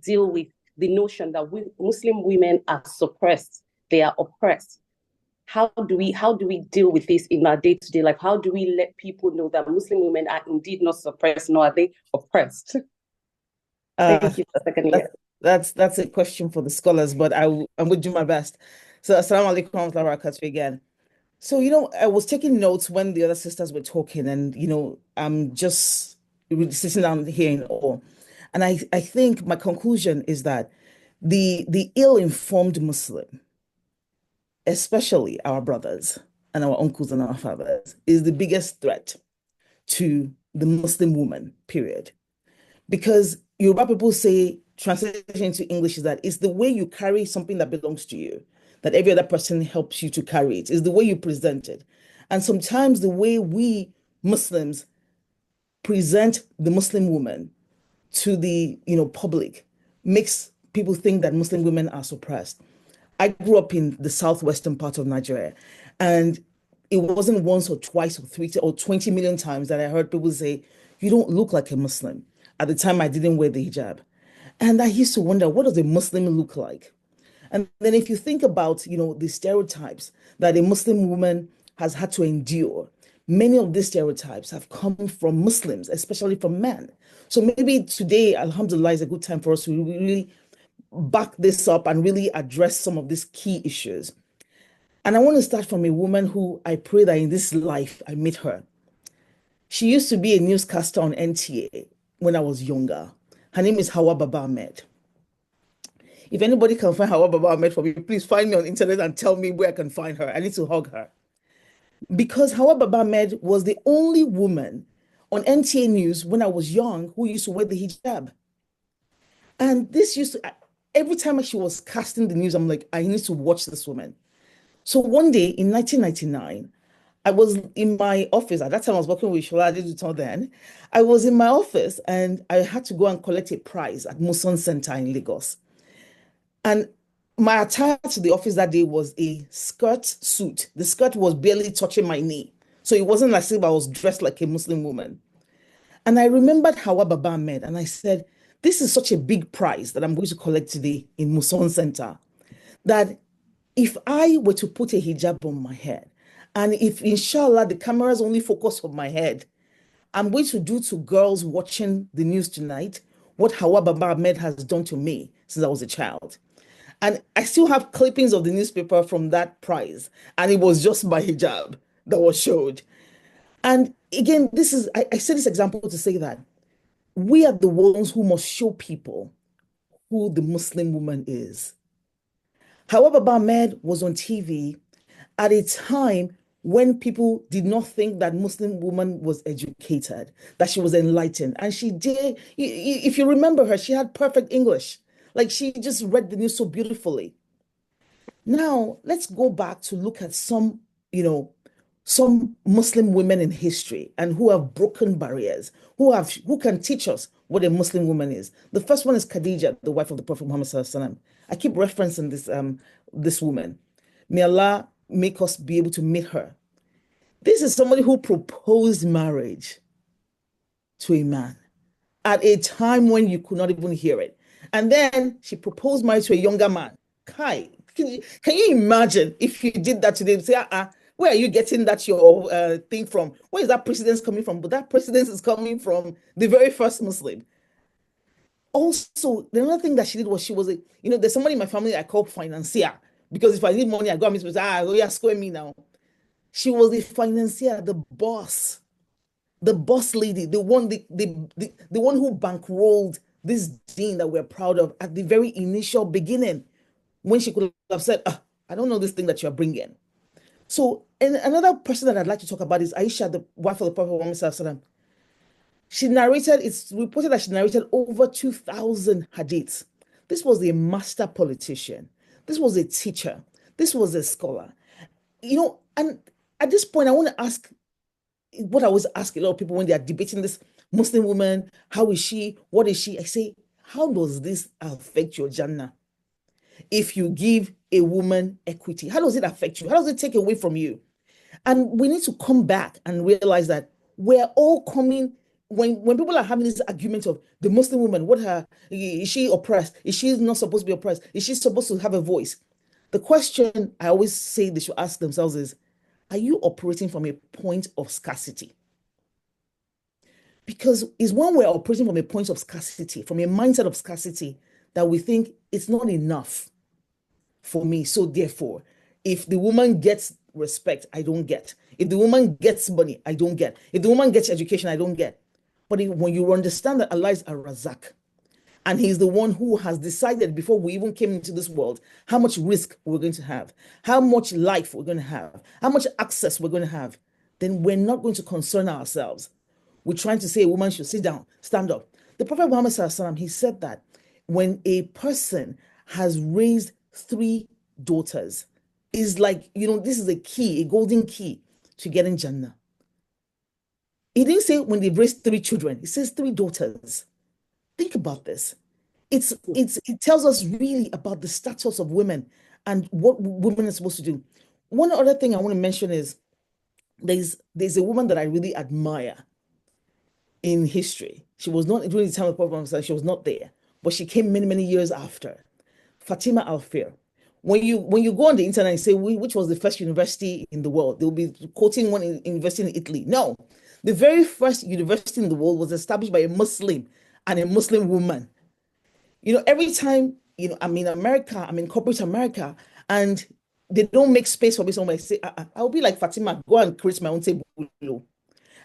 deal with the notion that Muslim women are suppressed, they are oppressed? How do we deal with this in our day-to-day life? How do we let people know that Muslim women are indeed not suppressed, nor are they oppressed? Thank you, Sister Ganiyat. That's a question for the scholars, but I'm going to do my best. So, assalamu alaikum wa rahmatullahi wa barakatuh again. So, I was taking notes when the other sisters were talking, and, I'm just sitting down here in awe. And I think my conclusion is that the ill-informed Muslim, especially our brothers and our uncles and our fathers, is the biggest threat to the Muslim woman, period. Because Yoruba people say, translation into English is that it's the way you carry something that belongs to you, that every other person helps you to carry it. It's the way you present it. And sometimes the way we Muslims present the Muslim woman to the public makes people think that Muslim women are suppressed. I grew up in the southwestern part of Nigeria, and it wasn't once or twice or 3 or 20 million times that I heard people say, "You don't look like a Muslim." At the time, I didn't wear the hijab. And I used to wonder, what does a Muslim look like? And then if you think about, the stereotypes that a Muslim woman has had to endure, many of these stereotypes have come from Muslims, especially from men. So maybe today, alhamdulillah, is a good time for us to really back this up and really address some of these key issues. And I want to start from a woman who I pray that in this life I meet her. She used to be a newscaster on NTA when I was younger. Her name is Hawa Baba Ahmed. If anybody can find Hawa Baba Ahmed for me, please find me on the internet and tell me where I can find her. I need to hug her. Because Hawa Baba Ahmed was the only woman on NTA News when I was young who used to wear the hijab. And this used to, every time she was casting the news, I'm like, I need to watch this woman. So one day in 1999, I was in my office. At that time, I was working with Shola Adeduntan then. I was in my office and I had to go and collect a prize at Muson Center in Lagos. And my attire to the office that day was a skirt suit. The skirt was barely touching my knee. So it wasn't as if I was dressed like a Muslim woman. And I remembered Hawa Baba Ahmed, and I said, this is such a big prize that I'm going to collect today in Muson Center, that if I were to put a hijab on my head, and if inshallah the cameras only focus on my head, I'm going to do to girls watching the news tonight what Hawa Baba Ahmed has done to me since I was a child. And I still have clippings of the newspaper from that prize, and it was just my hijab that was showed. And again, I say this example to say that we are the ones who must show people who the Muslim woman is. Hawa Baba Ahmed was on TV at a time when people did not think that Muslim woman was educated, that she was enlightened. And she did, if you remember her, she had perfect English. Like she just read the news so beautifully. Now, let's go back to look at some Muslim women in history and who have broken barriers, who can teach us what a Muslim woman is. The first one is Khadeejah, the wife of the Prophet Muhammad Sallallahu Alaihi Wasallam. I keep referencing this woman. May Allah make us be able to meet her. This is somebody who proposed marriage to a man at a time when you could not even hear it. And then she proposed marriage to a younger man. Kai, can you imagine if you did that today? Say, where are you getting that your thing from? Where is that precedence coming from? But that precedence is coming from the very first Muslim. Also, the other thing that she did was she was a, there's somebody in my family I call financier, because if I need money, I go and meet people, oh yeah, square me now. She was the financier, the boss lady, the one who bankrolled this dean that we're proud of at the very initial beginning, when she could have said, I don't know this thing that you're bringing. So, and another person that I'd like to talk about is Aisha, the wife of the Prophet Muhammad. She narrated, it's reported that she narrated over 2,000 hadiths. This was a master politician. This was a teacher. This was a scholar. And at this point, I want to ask what I always ask a lot of people when they are debating this Muslim woman. How is she? What is she? I say, how does this affect your Jannah? If you give a woman equity, how does it affect you? How does it take away from you? And we need to come back and realize that we're all coming, when people are having this argument of the Muslim woman, is she oppressed? Is she not supposed to be oppressed? Is she supposed to have a voice? The question I always say they should ask themselves is, are you operating from a point of scarcity? Because it's when we're operating from a point of scarcity, from a mindset of scarcity, that we think it's not enough for me. So therefore, if the woman gets respect, I don't get. If the woman gets money, I don't get. If the woman gets education, I don't get. But when you understand that Allah is a Razak, and he's the one who has decided before we even came into this world how much risk we're going to have, how much life we're going to have, how much access we're going to have, then we're not going to concern ourselves. We're trying to say a woman should sit down, stand up. The Prophet Muhammad Sallallahu, he said that when a person has raised 3 daughters, is like, this is a key, a golden key to getting Jannah. He didn't say when they've raised 3 children, he says 3 daughters. Think about this. It tells us really about the status of women and what women are supposed to do. One other thing I want to mention is there's a woman that I really admire in history. She was not during the time of the Prophet, she was not there, but she came many, many years after. Fatima Al-Fir. When you go on the internet and say which was the first university in the world, they'll be quoting one university in Italy. No, the very first university in the world was established by a Muslim and a Muslim woman. Every time, I'm in America, I'm in corporate America, and they don't make space for me somewhere. I say, I'll be like Fatima, go and create my own table.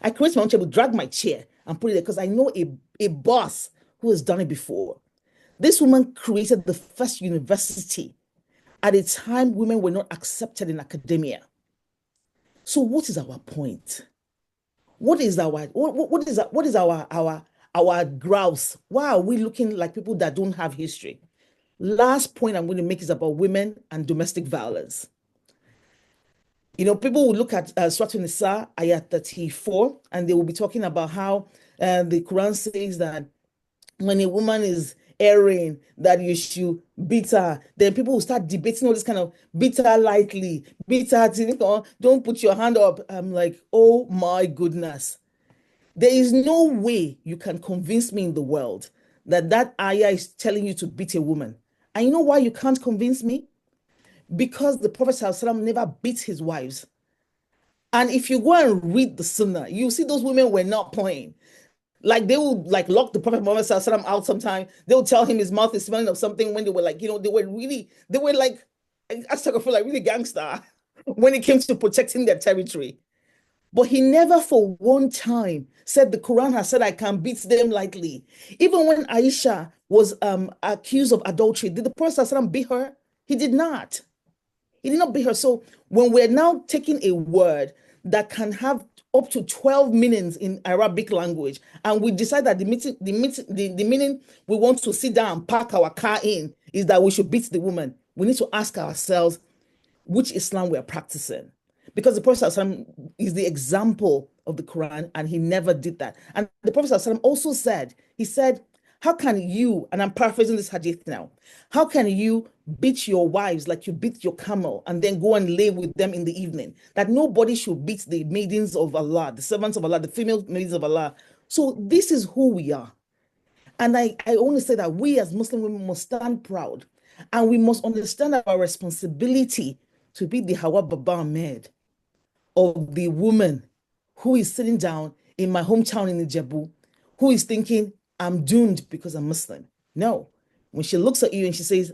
I create my own table, drag my chair and put it there because I know a boss who has done it before. This woman created the first university at a time women were not accepted in academia. So what is our point? What is our grouse? Why are we looking like people that don't have history? Last point I'm going to make is about women and domestic violence. People will look at Surah An-Nisa, ayat 34, and they will be talking about how the Quran says that when a woman is erring, that you should beat her. Then people will start debating all this kind of beat her lightly, beat her, don't put your hand up. I'm like, oh my goodness. There is no way you can convince me in the world that ayah is telling you to beat a woman. And you know why you can't convince me? Because the Prophet ﷺ never beat his wives. And if you go and read the Sunnah, you see those women were not playing. Like they would lock the Prophet Muhammad ﷺ out sometime. They would tell him his mouth is smelling of something when they were really gangster when it came to protecting their territory. But he never for one time said the Quran has said I can beat them lightly. Even when Aisha was accused of adultery, did the Prophet ﷺ beat her? He did not. He did not beat her. So when we're now taking a word that can have up to 12 meanings in Arabic language, and we decide that the meaning we want to sit down and park our car in is that we should beat the woman, we need to ask ourselves which Islam we are practicing. Because the Prophet ﷺ is the example of the Quran, and he never did that. And the Prophet ﷺ also said, how can you, and I'm paraphrasing this hadith now, how can you beat your wives like you beat your camel and then go and lay with them in the evening? That nobody should beat the maidens of Allah, the servants of Allah, the female maidens of Allah. So this is who we are. And I only say that we as Muslim women must stand proud, and we must understand our responsibility to be the Hawa Baba Ahmed of the woman who is sitting down in my hometown in Ijebu, who is thinking, I'm doomed because I'm Muslim. No. When she looks at you and she says,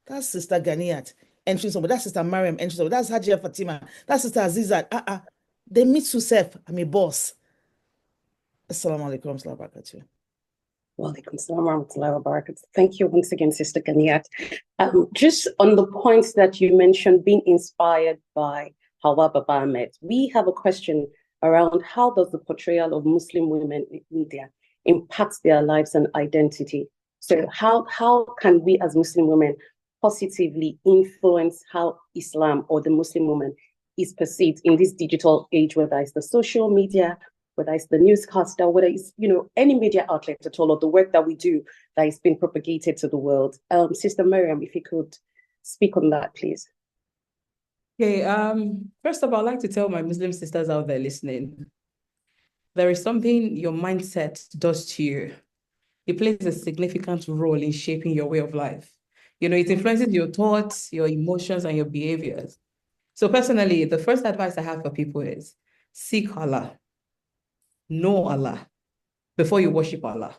that's Sister Ganiyat entering somewhere, that's Sister Maryam entering somewhere, that's Hajia Fatima, that's Sister Azizat, they meet Susef, I'm a boss. Assalamu alaikum wa rahmatullahi wa barakatuh. Wa alaikum salam wa rahmatullahi wa barakatuh. Thank you once again, Sister Ganiyat. Just on the points that you mentioned, being inspired by Hawa Baba Ahmed, we have a question around how does the portrayal of Muslim women in media impact their lives and identity? So how can we as Muslim women positively influence how Islam or the Muslim woman is perceived in this digital age, whether it's the social media, whether it's the newscaster, whether it's, any media outlet at all, or the work that we do that is being propagated to the world. Sister Maryam, if you could speak on that, please. Okay, first of all, I'd like to tell my Muslim sisters out there listening, there is something your mindset does to you. It plays a significant role in shaping your way of life. It influences your thoughts, your emotions, and your behaviors. So personally, the first advice I have for people is seek Allah, know Allah before you worship Allah.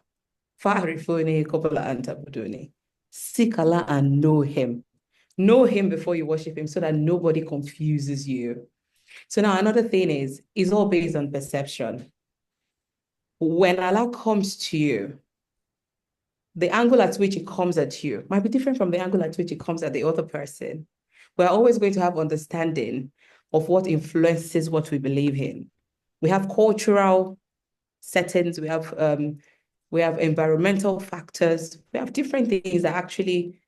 Seek Allah and know Him. Know Him before you worship Him so that nobody confuses you. So now another thing is, it's all based on perception. When Allah comes to you, the angle at which it comes at you might be different from the angle at which it comes at the other person. We're always going to have understanding of what influences what we believe in. We have cultural settings, we have environmental factors, we have different things that actually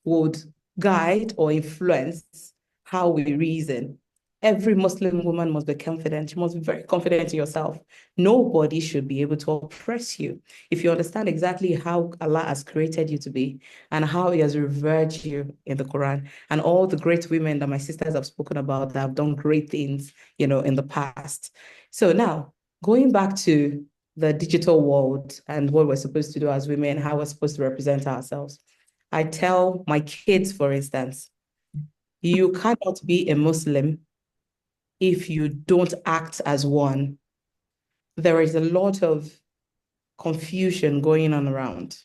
would guide or influence how we reason. Every Muslim woman must be confident. You must be very confident in yourself. Nobody should be able to oppress you. If you understand exactly how Allah has created you to be and how He has revered you in the Quran and all the great women that my sisters have spoken about that have done great things, in the past. So now, going back to the digital world and what we're supposed to do as women, how we're supposed to represent ourselves. I tell my kids, for instance, you cannot be a Muslim if you don't act as one. There is a lot of confusion going on around,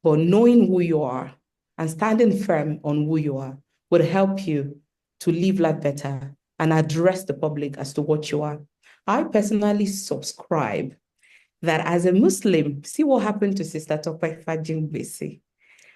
but knowing who you are and standing firm on who you are would help you to live life better and address the public as to what you are. I personally subscribe that as a Muslim, see what happened to Sister Tope Fajingbesi.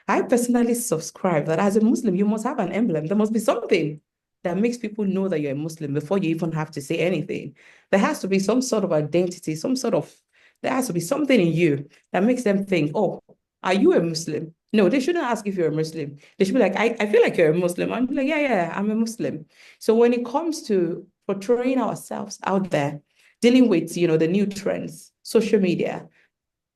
I personally subscribe that as a Muslim, you must have an emblem. There must be something that makes people know that you're a Muslim before you even have to say anything. There has to be some sort of identity, there has to be something in you that makes them think, oh, are you a Muslim? No, they shouldn't ask if you're a Muslim. They should be like, I feel like you're a Muslim. I'm like, yeah, I'm a Muslim. So when it comes to portraying ourselves out there, dealing with, the new trends, social media,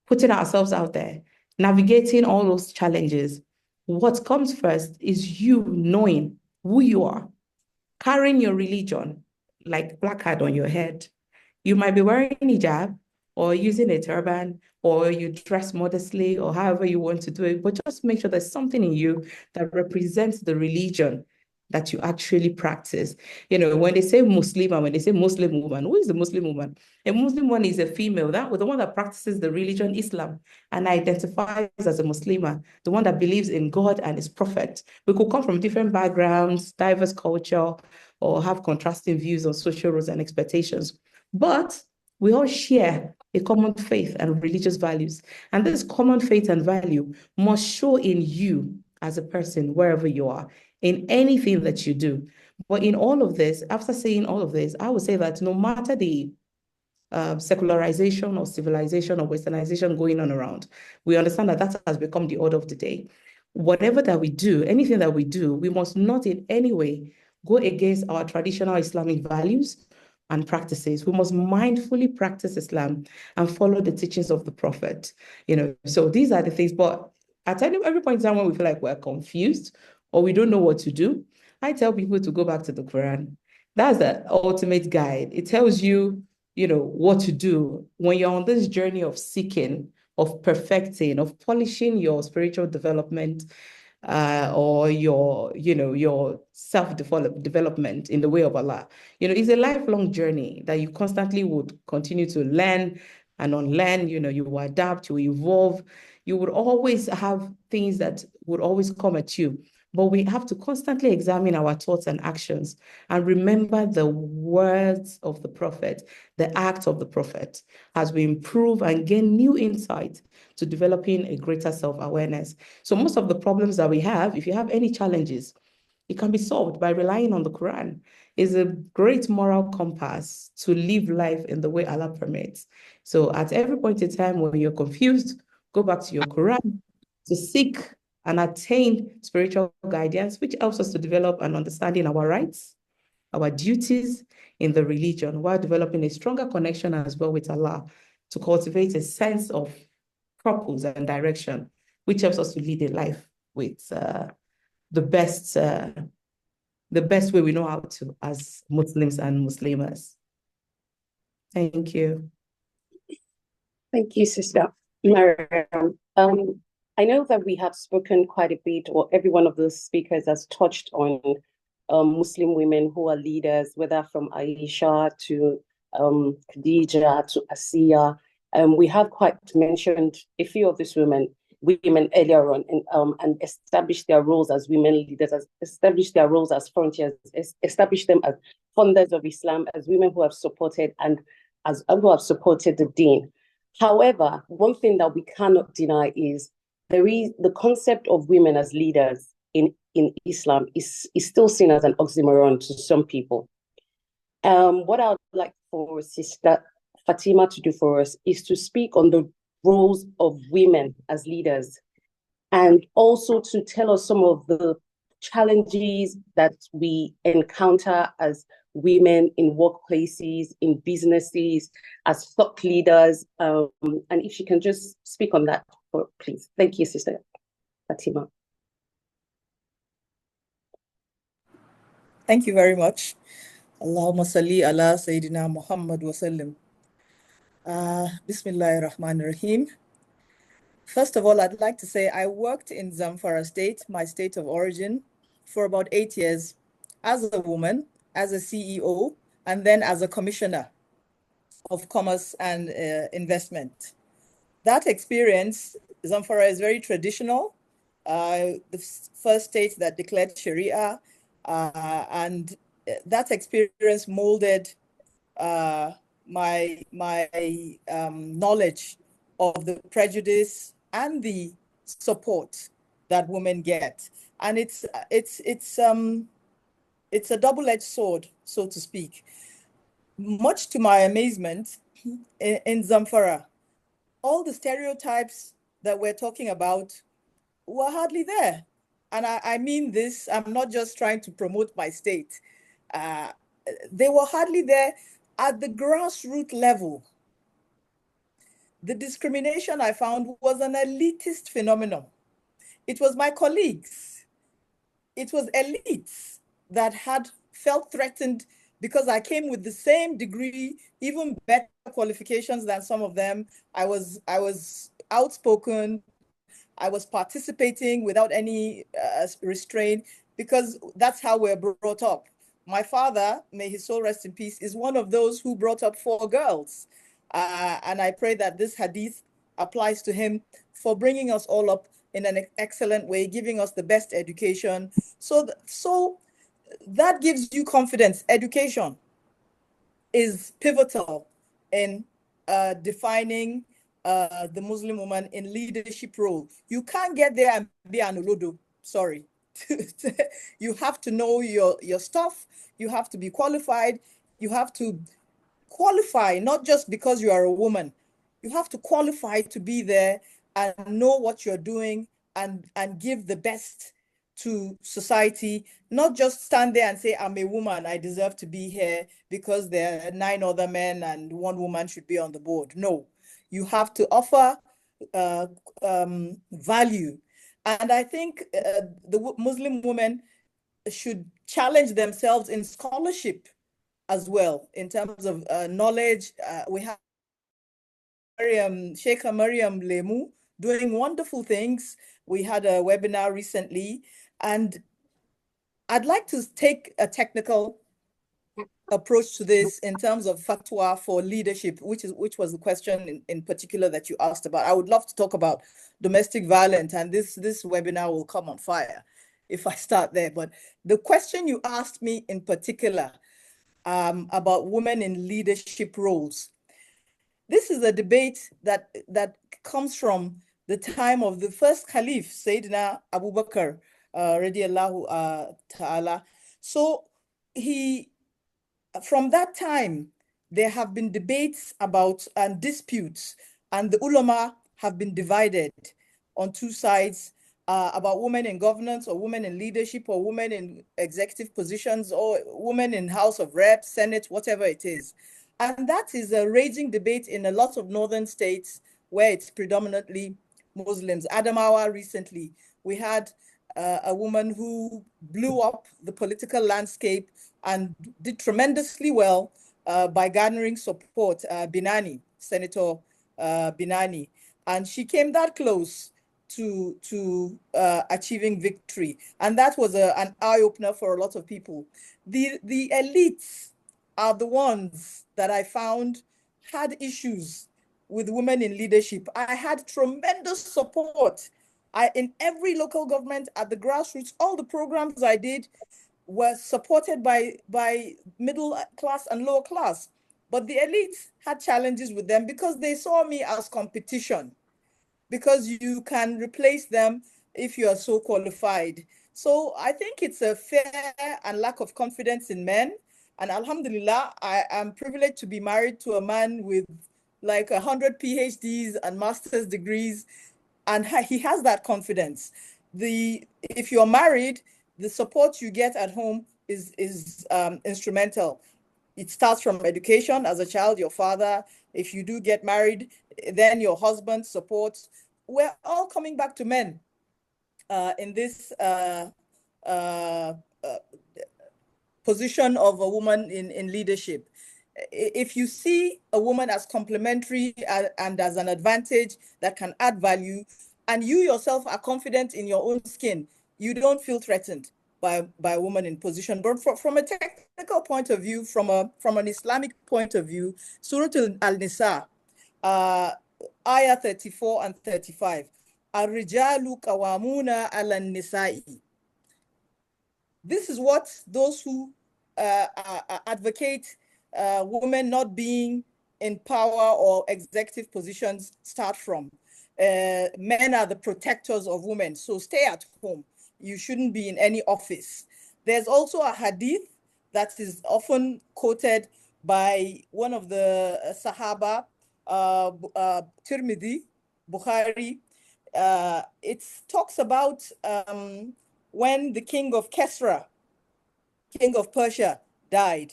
putting ourselves out there, navigating all those challenges, what comes first is you knowing who you are, carrying your religion like placard on your head. You might be wearing hijab or using a turban or you dress modestly or however you want to do it, but just make sure there's something in you that represents the religion that you actually practice. When they say Muslim and when they say Muslim woman, who is the Muslim woman? A Muslim one is a female, the one that practices the religion Islam and identifies as a Muslimah, the one that believes in God and His Prophet. We could come from different backgrounds, diverse culture, or have contrasting views on social roles and expectations. But we all share a common faith and religious values. And this common faith and value must show in you as a person, wherever you are, in anything that you do. But in all of this, after saying all of this, I would say that no matter the secularization or civilization or westernization going on around, we understand that has become the order of the day. Whatever that we do, anything that we do, we must not in any way go against our traditional Islamic values and practices. We must mindfully practice Islam and follow the teachings of the Prophet. So these are the things. But at every point in time when we feel like we're confused or we don't know what to do, I tell people to go back to the Quran. That's the ultimate guide. It tells you, what to do when you're on this journey of seeking, of perfecting, of polishing your spiritual development, or your self-development in the way of Allah. It's a lifelong journey that you constantly would continue to learn and unlearn, you will adapt, you will evolve. You would always have things that would always come at you. But we have to constantly examine our thoughts and actions and remember the words of the prophet, the acts of the prophet, as we improve and gain new insight to developing a greater self-awareness. So most of the problems that we have, if you have any challenges, it can be solved by relying on the Quran. It's a great moral compass to live life in the way Allah permits. So at every point in time when you're confused, go back to your Quran to seek and attain spiritual guidance, which helps us to develop an understanding of our rights, our duties in the religion, while developing a stronger connection as well with Allah to cultivate a sense of purpose and direction, which helps us to lead a life with the best way we know how to as Muslims and Muslimas. Thank you. Thank you, Sister Maryam. I know that we have spoken quite a bit, or every one of those speakers has touched on Muslim women who are leaders, whether from Aisha to Khadeejah to Asiya. We have quite mentioned a few of these women earlier on, and established their roles as women leaders, established their roles as frontiers, established them as founders of Islam, as women who have supported the deen. However, one thing that we cannot deny is the concept of women as leaders in Islam is still seen as an oxymoron to some people. What I would like for Sister Fatima to do for us is to speak on the roles of women as leaders, and also to tell us some of the challenges that we encounter as women in workplaces, in businesses, as thought leaders. And if she can just speak on that, please. Thank you, Sister Fatima. Thank you very much. Allahumma salli ala Sayyidina Muhammad wa sallim. Bismillahir Rahmanir Rahim. First of all, I'd like to say I worked in Zamfara State, my state of origin, for about 8 years as a woman, as a CEO, and then as a commissioner of commerce and investment. That experience, Zamfara is very traditional, the first state that declared Sharia, and that experience molded my knowledge of the prejudice and the support that women get. And it's a double-edged sword, so to speak. Much to my amazement, in Zamfara, all the stereotypes that we're talking about were hardly there. And I mean this, I'm not just trying to promote my state. They were hardly there at the grassroots level. The discrimination I found was an elitist phenomenon. It was my colleagues. It was elites that had felt threatened because I came with the same degree, even better qualifications than some of them. I was outspoken. I was participating without any restraint, because that's how we're brought up. My father, may his soul rest in peace, is one of those who brought up 4 girls. And I pray that this hadith applies to him for bringing us all up in an excellent way, giving us the best education. So that gives you confidence. Education is pivotal in defining the Muslim woman in leadership role. You can't get there and be an olodo, sorry. You have to know your stuff. You have to be qualified. You have to qualify, not just because you are a woman. You have to qualify to be there and know what you're doing and give the best to society, not just stand there and say, I'm a woman, I deserve to be here because there are 9 other men and 1 woman should be on the board. No, you have to offer value. And I think the Muslim women should challenge themselves in scholarship as well, in terms of knowledge. We have Sheikha Maryam Lemu doing wonderful things. We had a webinar recently, and I'd like to take a technical approach to this in terms of fatwa for leadership, which was the question in particular that you asked about. I would love to talk about domestic violence, and this webinar will come on fire if I start there. But the question you asked me in particular about women in leadership roles, this is a debate that comes from the time of the first Caliph, Sayyidina Abu Bakr, radiallahu ta'ala. So from that time, there have been debates about and disputes, and the ulama have been divided on two sides about women in governance or women in leadership or women in executive positions or women in House of Reps, Senate, whatever it is. And that is a raging debate in a lot of northern states where it's predominantly Muslims. Adamawa recently, we had a woman who blew up the political landscape and did tremendously well by garnering support, Senator Binani. And she came that close to achieving victory. And that was an eye-opener for a lot of people. The elites are the ones that I found had issues with women in leadership. I had tremendous support. In every local government at the grassroots, all the programs I did were supported by middle class and lower class. But the elites had challenges with them because they saw me as competition, because you can replace them if you are so qualified. So I think it's a fear and lack of confidence in men. And alhamdulillah, I am privileged to be married to a man with like 100 PhDs and master's degrees, and he has that confidence. If you're married, the support you get at home is instrumental. It starts from education as a child, your father. If you do get married, then your husband supports. We're all coming back to men in this position of a woman in leadership. If you see a woman as complementary and as an advantage that can add value, and you yourself are confident in your own skin, you don't feel threatened by a woman in position. But from a technical point of view, from an Islamic point of view, Surah Al-Nisa, ayah 34 and 35, Ar-rijalu qawamuna ala nisa'i. This is what those who advocate women not being in power or executive positions start from. Men are the protectors of women, so stay at home. You shouldn't be in any office. There's also a hadith that is often quoted by one of the Sahaba, Tirmidhi, Bukhari. It talks about when the king of Kesra, king of Persia, died,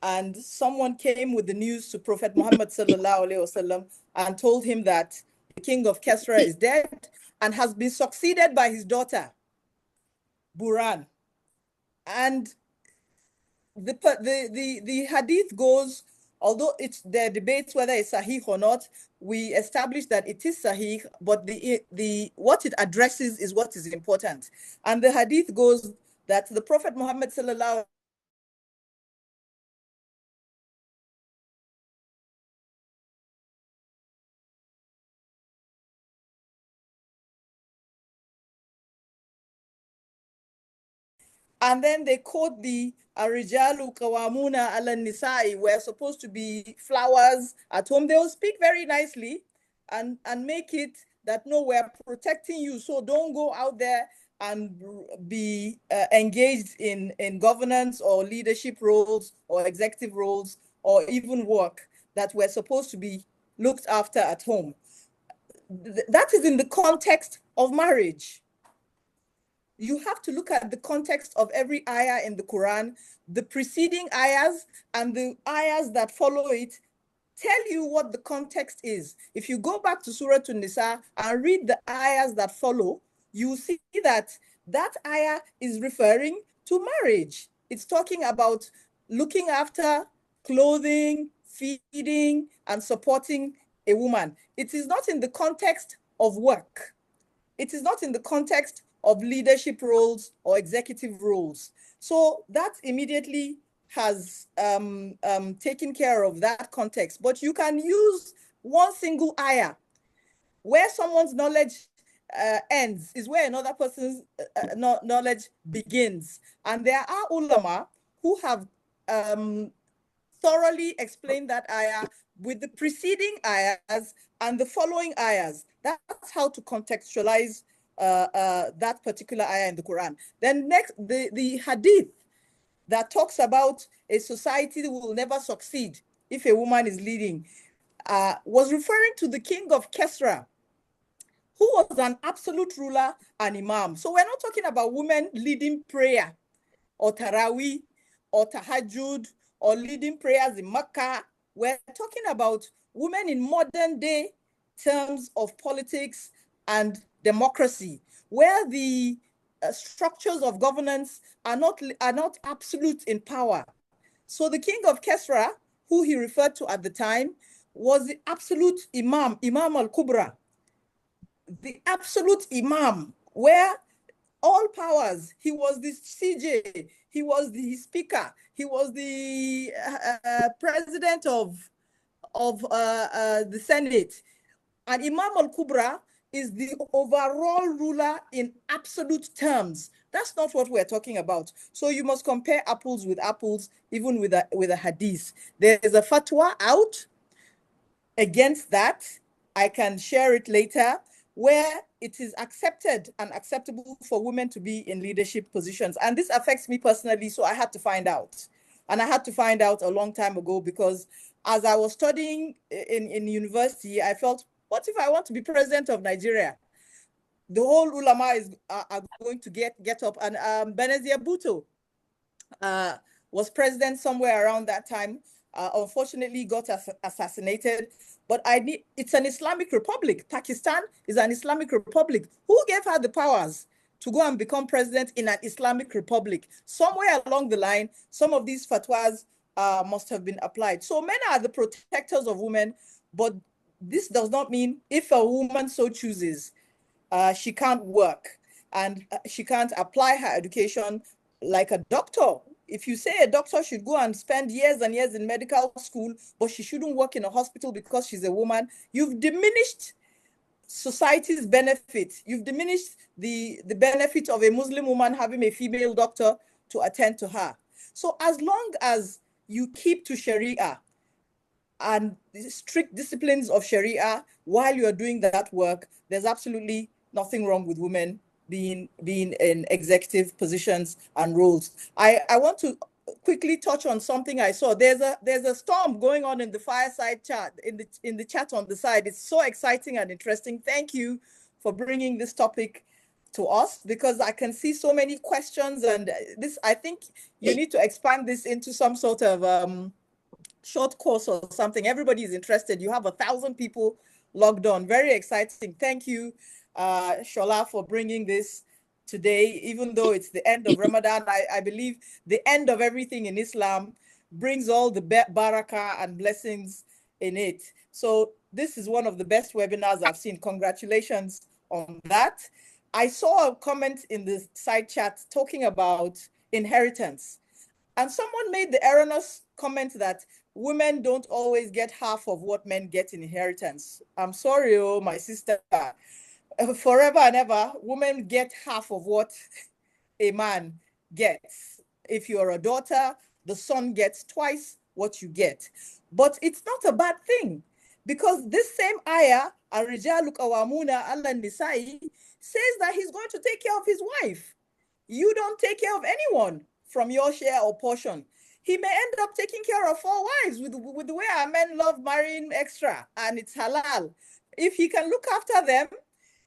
and someone came with the news to Prophet Muhammad sallallahu alaihi wasallam and told him that the king of Kesra is dead and has been succeeded by his daughter, Buran. And the hadith goes, although there are debates whether it's sahih or not, we established that it is sahih, but what it addresses is what is important. And the hadith goes that the Prophet Muhammad sallallahu and then they quote the Arijalu Kawamuna ala Nisai, where supposed to be flowers at home. They will speak very nicely and make it that no, we're protecting you. So don't go out there and be engaged in governance or leadership roles or executive roles or even work that we're supposed to be looked after at home. That is in the context of marriage. You have to look at the context of every ayah in the Quran. The preceding ayahs and the ayahs that follow it tell you what the context is. If you go back to Surah An-Nisa and read the ayahs that follow, you see that that ayah is referring to marriage. It's talking about looking after, clothing, feeding, and supporting a woman. It is not in the context of work. It is not in the context of leadership roles or executive roles. So that immediately has taken care of that context, but you can use one single ayah. Where someone's knowledge ends is where another person's knowledge begins. And there are ulama who have thoroughly explained that ayah with the preceding ayahs and the following ayahs. That's how to contextualize that particular ayah in the Quran. Then next, the hadith that talks about a society that will never succeed if a woman is leading, was referring to the king of Kesra, who was an absolute ruler and imam. So we're not talking about women leading prayer or Taraweeh or Tahajjud or leading prayers in Makkah. We're talking about women in modern day terms of politics and democracy, where the structures of governance are not absolute in power. So the king of Kesra, who he referred to at the time, was the absolute imam, Imam al-Kubra, the absolute imam, where all powers, he was the CJ, he was the speaker, he was the president of the Senate. And Imam al-Kubra is the overall ruler in absolute terms. That's not what we're talking about. So you must compare apples with apples, even with a hadith. There's a fatwa out against that. I can share it later, where it is accepted and acceptable for women to be in leadership positions. And this affects me personally, so I had to find out. And I had to find out a long time ago, because as I was studying in university, I felt, what if I want to be president of Nigeria? The whole ulama are going to get up. And Benazir Bhutto was president somewhere around that time. Unfortunately, got assassinated. But it's an Islamic republic. Pakistan is an Islamic republic. Who gave her the powers to go and become president in an Islamic republic? Somewhere along the line, some of these fatwas must have been applied. So men are the protectors of women, but this does not mean if a woman so chooses, she can't work and she can't apply her education like a doctor. If you say a doctor should go and spend years and years in medical school, but she shouldn't work in a hospital because she's a woman, you've diminished society's benefit. You've diminished the benefit of a Muslim woman having a female doctor to attend to her. So as long as you keep to Sharia and the strict disciplines of Sharia while you're doing that work, there's absolutely nothing wrong with women being in executive positions and roles. I want to quickly touch on something I saw. There's a storm going on in the Fireside chat, in the chat on the side. It's so exciting and interesting. Thank you for bringing this topic to us, because I can see so many questions, and this, I think you need to expand this into some sort of short course or something. Everybody is interested. You have 1,000 people logged on. Very exciting. Thank you, Shola, for bringing this today. Even though it's the end of Ramadan, I believe the end of everything in Islam brings all the barakah and blessings in it. So this is one of the best webinars I've seen. Congratulations on that. I saw a comment in the side chat talking about inheritance. And someone made the erroneous comment that women don't always get half of what men get in inheritance. I'm sorry, oh, my sister. Forever and ever, women get half of what a man gets. If you're a daughter, the son gets twice what you get. But it's not a bad thing, because this same ayah, Ar-Rijalu Qawwamuna 'ala Nisa'i, says that he's going to take care of his wife. You don't take care of anyone from your share or portion. He may end up taking care of 4 wives with the way our men love marrying extra, and it's halal. If he can look after them,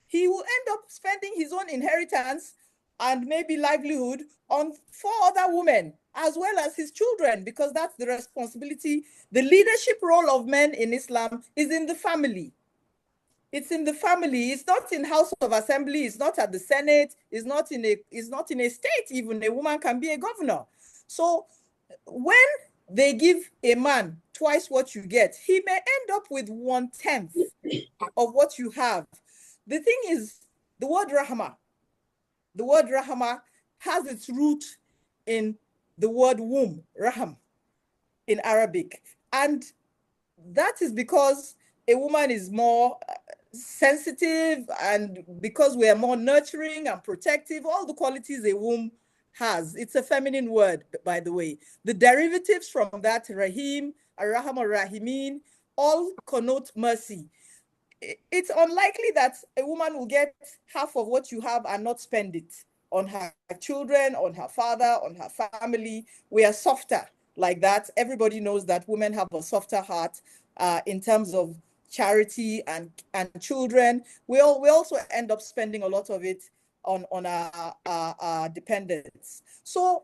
he will end up spending his own inheritance and maybe livelihood on 4 other women, as well as his children, because that's the responsibility. The leadership role of men in Islam is in the family. It's in the family. It's not in House of Assembly. It's not at the Senate. It's not in a state. Even a woman can be a governor. So when they give a man twice what you get, he may end up with 1/10 of what you have. The thing is, the word rahma has its root in the word womb, raham, in Arabic. And that is because a woman is more sensitive, and because we are more nurturing and protective, all the qualities a womb has. It's a feminine word, by the way. The derivatives from that, rahim, araham or rahimin, all connote mercy. It's unlikely that a woman will get half of what you have and not spend it on her children, on her father, on her family. We are softer like that. Everybody knows that women have a softer heart in terms of charity and children. We also end up spending a lot of it on our dependents. So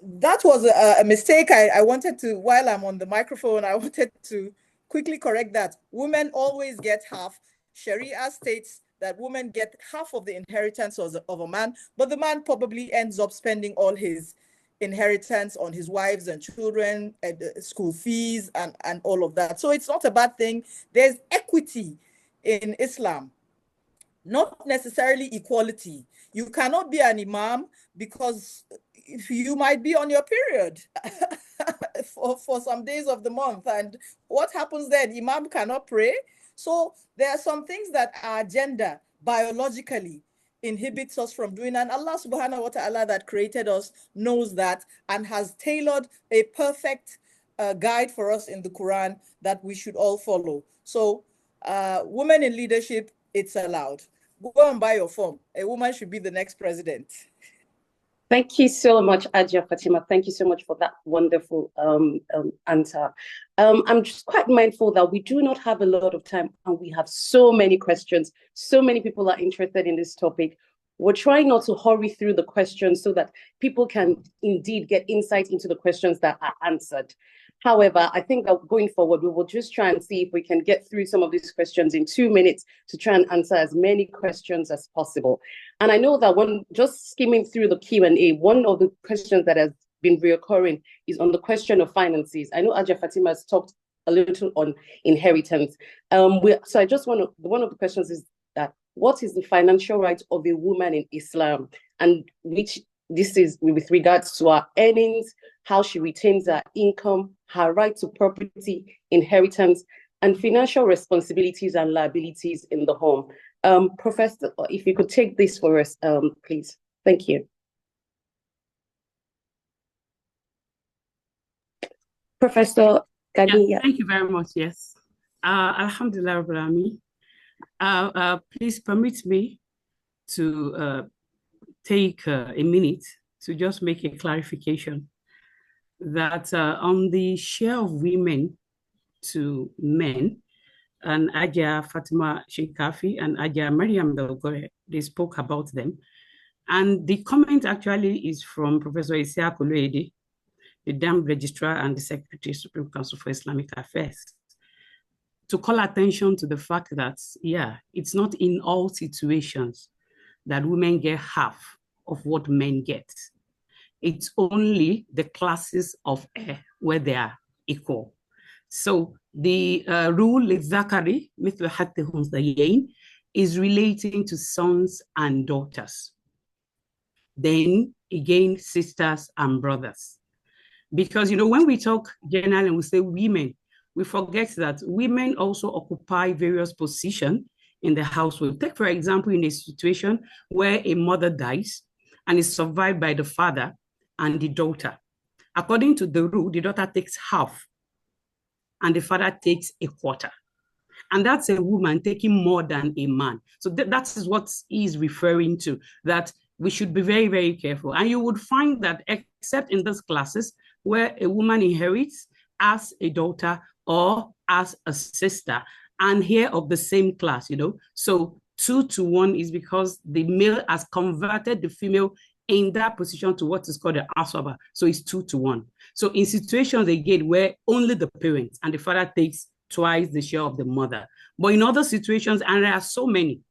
that was a mistake. I wanted to, while I'm on the microphone, I wanted to quickly correct that. Women always get half. Sharia states that women get half of the inheritance of a man, but the man probably ends up spending all his inheritance on his wives and children, school fees, and all of that. So it's not a bad thing. There's equity in Islam, not necessarily equality. You cannot be an imam because you might be on your period for some days of the month. And what happens then? Imam cannot pray. So there are some things that our gender biologically inhibits us from doing. And Allah subhanahu wa ta'ala that created us knows that and has tailored a perfect guide for us in the Quran that we should all follow. So women in leadership, it's allowed. Go and buy your form. A woman should be the next president. Thank you so much, Hajia Fatima. Thank you so much for that wonderful answer. I'm just quite mindful that we do not have a lot of time and we have so many questions. So many people are interested in this topic. We're trying not to hurry through the questions so that people can indeed get insight into the questions that are answered. However, I think that going forward, we will just try and see if we can get through some of these questions in 2 minutes to try and answer as many questions as possible. And I know that when just skimming through the Q&A, one of the questions that has been reoccurring is on the question of finances. I know Hajia Fatima has talked a little on inheritance. So I just want to, one of the questions is that what is the financial right of a woman in Islam, and which this is with regards to her earnings, how she retains her income, her right to property, inheritance, and financial responsibilities and liabilities in the home. Professor, if you could take this for us, please. Thank you. Professor Ganiyat. Yeah, thank you very much, yes. Alhamdulillah Rabbil Alameen. Please permit me to take a minute to just make a clarification that on the share of women to men, and Hajia Fatima Shinkafi and Hajia Maryam Belgore, they spoke about them. And the comment actually is from Professor Amoloye-Adebayo, the Dam Registrar and the Secretary, Supreme Council for Islamic Affairs, to call attention to the fact that, yeah, it's not in all situations that women get half of what men get. It's only the classes of air where they are equal. So the rule Zakari is relating to sons and daughters. Then again, sisters and brothers. Because, you know, when we talk generally and we say women, we forget that women also occupy various positions in the household. Take, for example, in a situation where a mother dies and is survived by the father and the daughter. According to the rule, the daughter takes half and the father takes a quarter. And that's a woman taking more than a man. So that is what he is referring to, that we should be very, very careful. And you would find that except in those classes where a woman inherits as a daughter or as a sister, and here of the same class, you know. So 2 to 1 is because the male has converted the female in that position to what is called an asaba. So it's 2 to 1. So in situations again where only the parents and the father takes twice the share of the mother. But in other situations, and there are so many.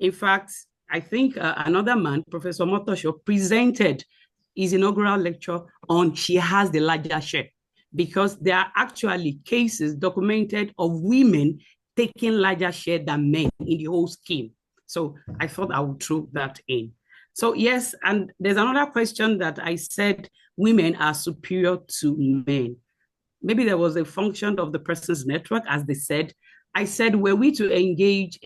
In fact, I think another man, Professor Motosho, presented his inaugural lecture on she has the larger share, because there are actually cases documented of women taking larger share than men in the whole scheme. So I thought I would throw that in. So yes, and there's another question that I said women are superior to men. Maybe there was a function of the person's network, as they said. I said, were we to engage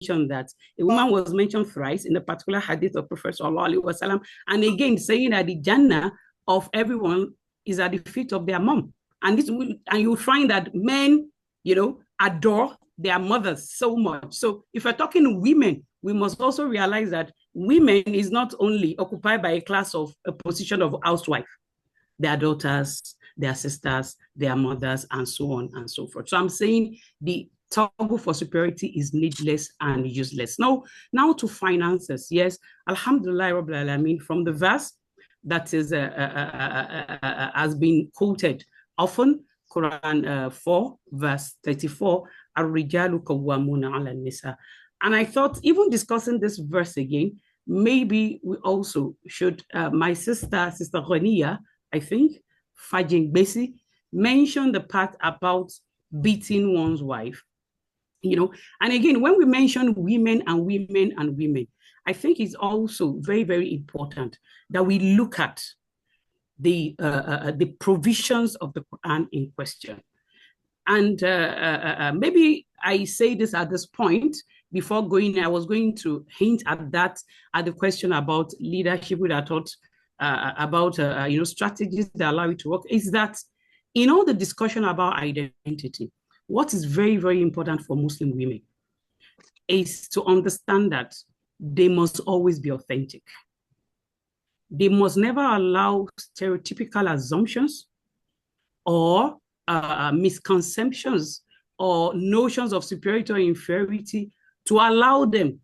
that a woman was mentioned thrice in the particular hadith of Prophet Sallallahu Alaihi Wasallam, and again saying that the Jannah of everyone is at the feet of their mom. And you find that men, adore their mothers so much. So if we're talking women, we must also realize that women is not only occupied by a position of housewife, their daughters, their sisters, their mothers, and so on and so forth. So I'm saying the toggle for superiority is needless and useless. Now to finances. Yes, Alhamdulillah Rabbil Alameen, from the verse that is has been quoted often, Quran 4 verse 34, Ar-rijalu qawwamuna 'ala an-nisa. And I thought, even discussing this verse again, maybe we also should, my sister Ganiyat, I think, Fajingbesi, mentioned the part about beating one's wife. And again, when we mention women and women and women, I think it's also very, very important that we look at the provisions of the Quran in question. And maybe I say this at this point before going. I was going to hint at that, at the question about leadership, that I thought about strategies that allow it to work. Is that in all the discussion about identity, what is very, very important for Muslim women is to understand that they must always be authentic. They must never allow stereotypical assumptions or misconceptions or notions of superiority or inferiority to allow them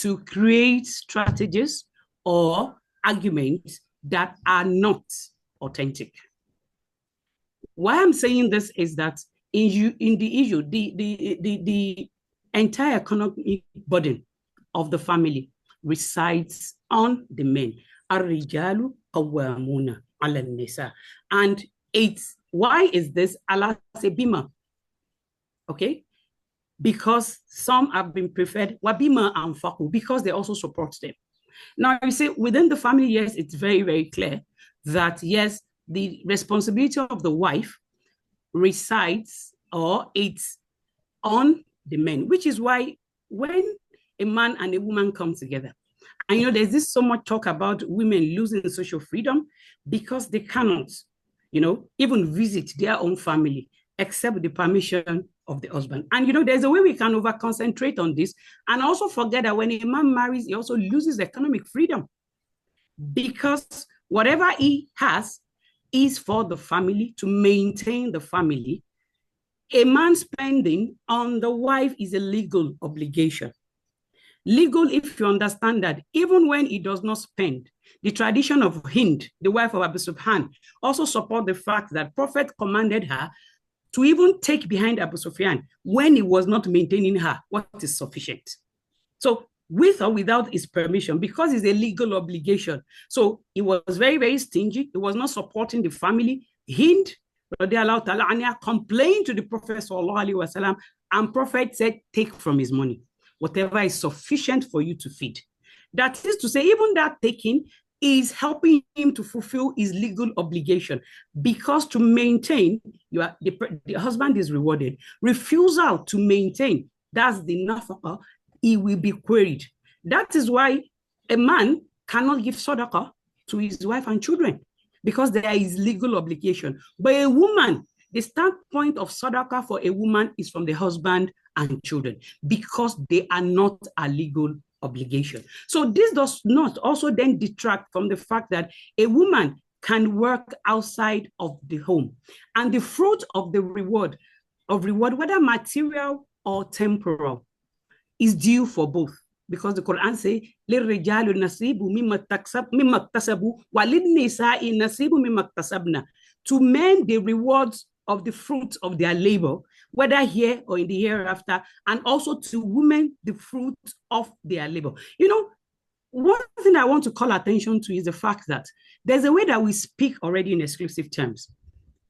to create strategies or arguments that are not authentic. Why I'm saying this is that in the issue, the entire economic burden of the family resides on the men. Ar-rijalu qawwamuna 'ala an-nisa. And why is this? Allah say bima. Okay? Because some have been preferred, wabima and faku, because they also support them. Now you see, within the family, yes, it's very, very clear that yes, the responsibility of the wife resides, or it's on the men, which is why when a man and a woman come together, and there's this so much talk about women losing social freedom because they cannot, even visit their own family except with the permission of the husband. And there's a way we can over-concentrate on this and also forget that when a man marries, he also loses economic freedom, because whatever he has is for the family, to maintain the family. A man spending on the wife is a legal obligation. Legal, if you understand that, even when he does not spend. The tradition of Hind, the wife of Abu Sufyan, also support the fact that Prophet commanded her to even take behind Abu Sufyan when he was not maintaining her what is sufficient. So with or without his permission, because it's a legal obligation. So he was very, very stingy. He was not supporting the family. Hind complained to the Prophet ﷺ, and Prophet said, take from his money whatever is sufficient for you to feed. That is to say, even that taking is helping him to fulfill his legal obligation, because to maintain, the husband is rewarded. Refusal to maintain, that's the nafaqah, he will be queried. That is why a man cannot give sadaqah to his wife and children, because there is legal obligation. But a woman, the standpoint of sadaqah for a woman is from the husband and children, because they are not a legal obligation. So this does not also then detract from the fact that a woman can work outside of the home, and the fruit of the reward, whether material or temporal, is due for both. Because the Quran says, لِلرِّجَالُ نَصِيبُ مِمَّا اكْتَسَبُوا وَلِلنِّسَاءِ نَصِيبُ مِمَّا اكْتَسَبْنَا. To men, the rewards of the fruit of their labor, whether here or in the hereafter, and also to women, the fruit of their labor. one thing I want to call attention to is the fact that there's a way that we speak already in exclusive terms.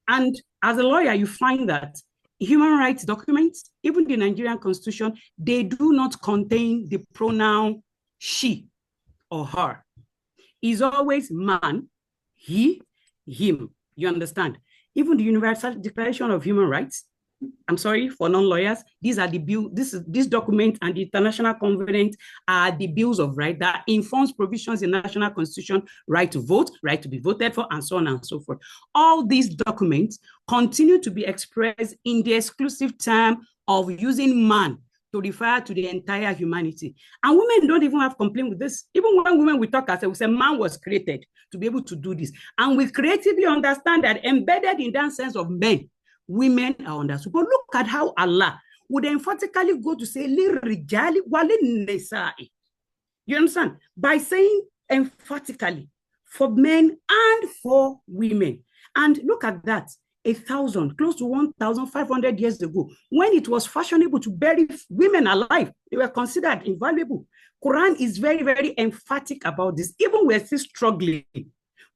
And as a lawyer, you find that human rights documents, even the Nigerian Constitution, they do not contain the pronoun she or her. It's always man, he, him. You understand? Even the Universal Declaration of Human Rights, I'm sorry for non-lawyers, these are the bill, this document and the International Convener are the bills of right that informs provisions in national constitution, right to vote, right to be voted for, and so on and so forth. All these documents continue to be expressed in the exclusive term of using man to refer to the entire humanity. And women don't even have complaint with this. Even when women we talk ourselves, we say man was created to be able to do this. And we creatively understand that embedded in that sense of men, women are understood. But look at how Allah would emphatically go to say, you understand? By saying emphatically, for men and for women. And look at that, 1,000, close to 1,500 years ago, when it was fashionable to bury women alive, they were considered invaluable. Quran is very, very emphatic about this. Even we're still struggling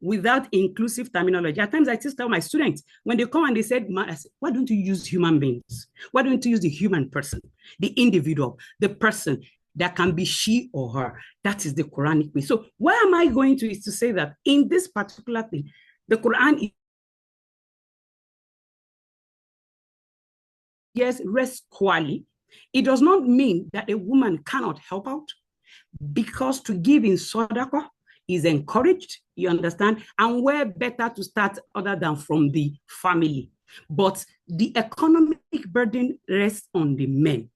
without inclusive terminology. At times I still tell my students, when they come and they said, I said, why don't you use human beings? Why don't you use the human person, the individual, the person that can be she or her? That is the Quranic way. So where am I going to is to say that in this particular thing, the Quran is yes, rests squarely. It does not mean that a woman cannot help out, because to give in sadaqah is encouraged, you understand? And where better to start other than from the family. But the economic burden rests on the men.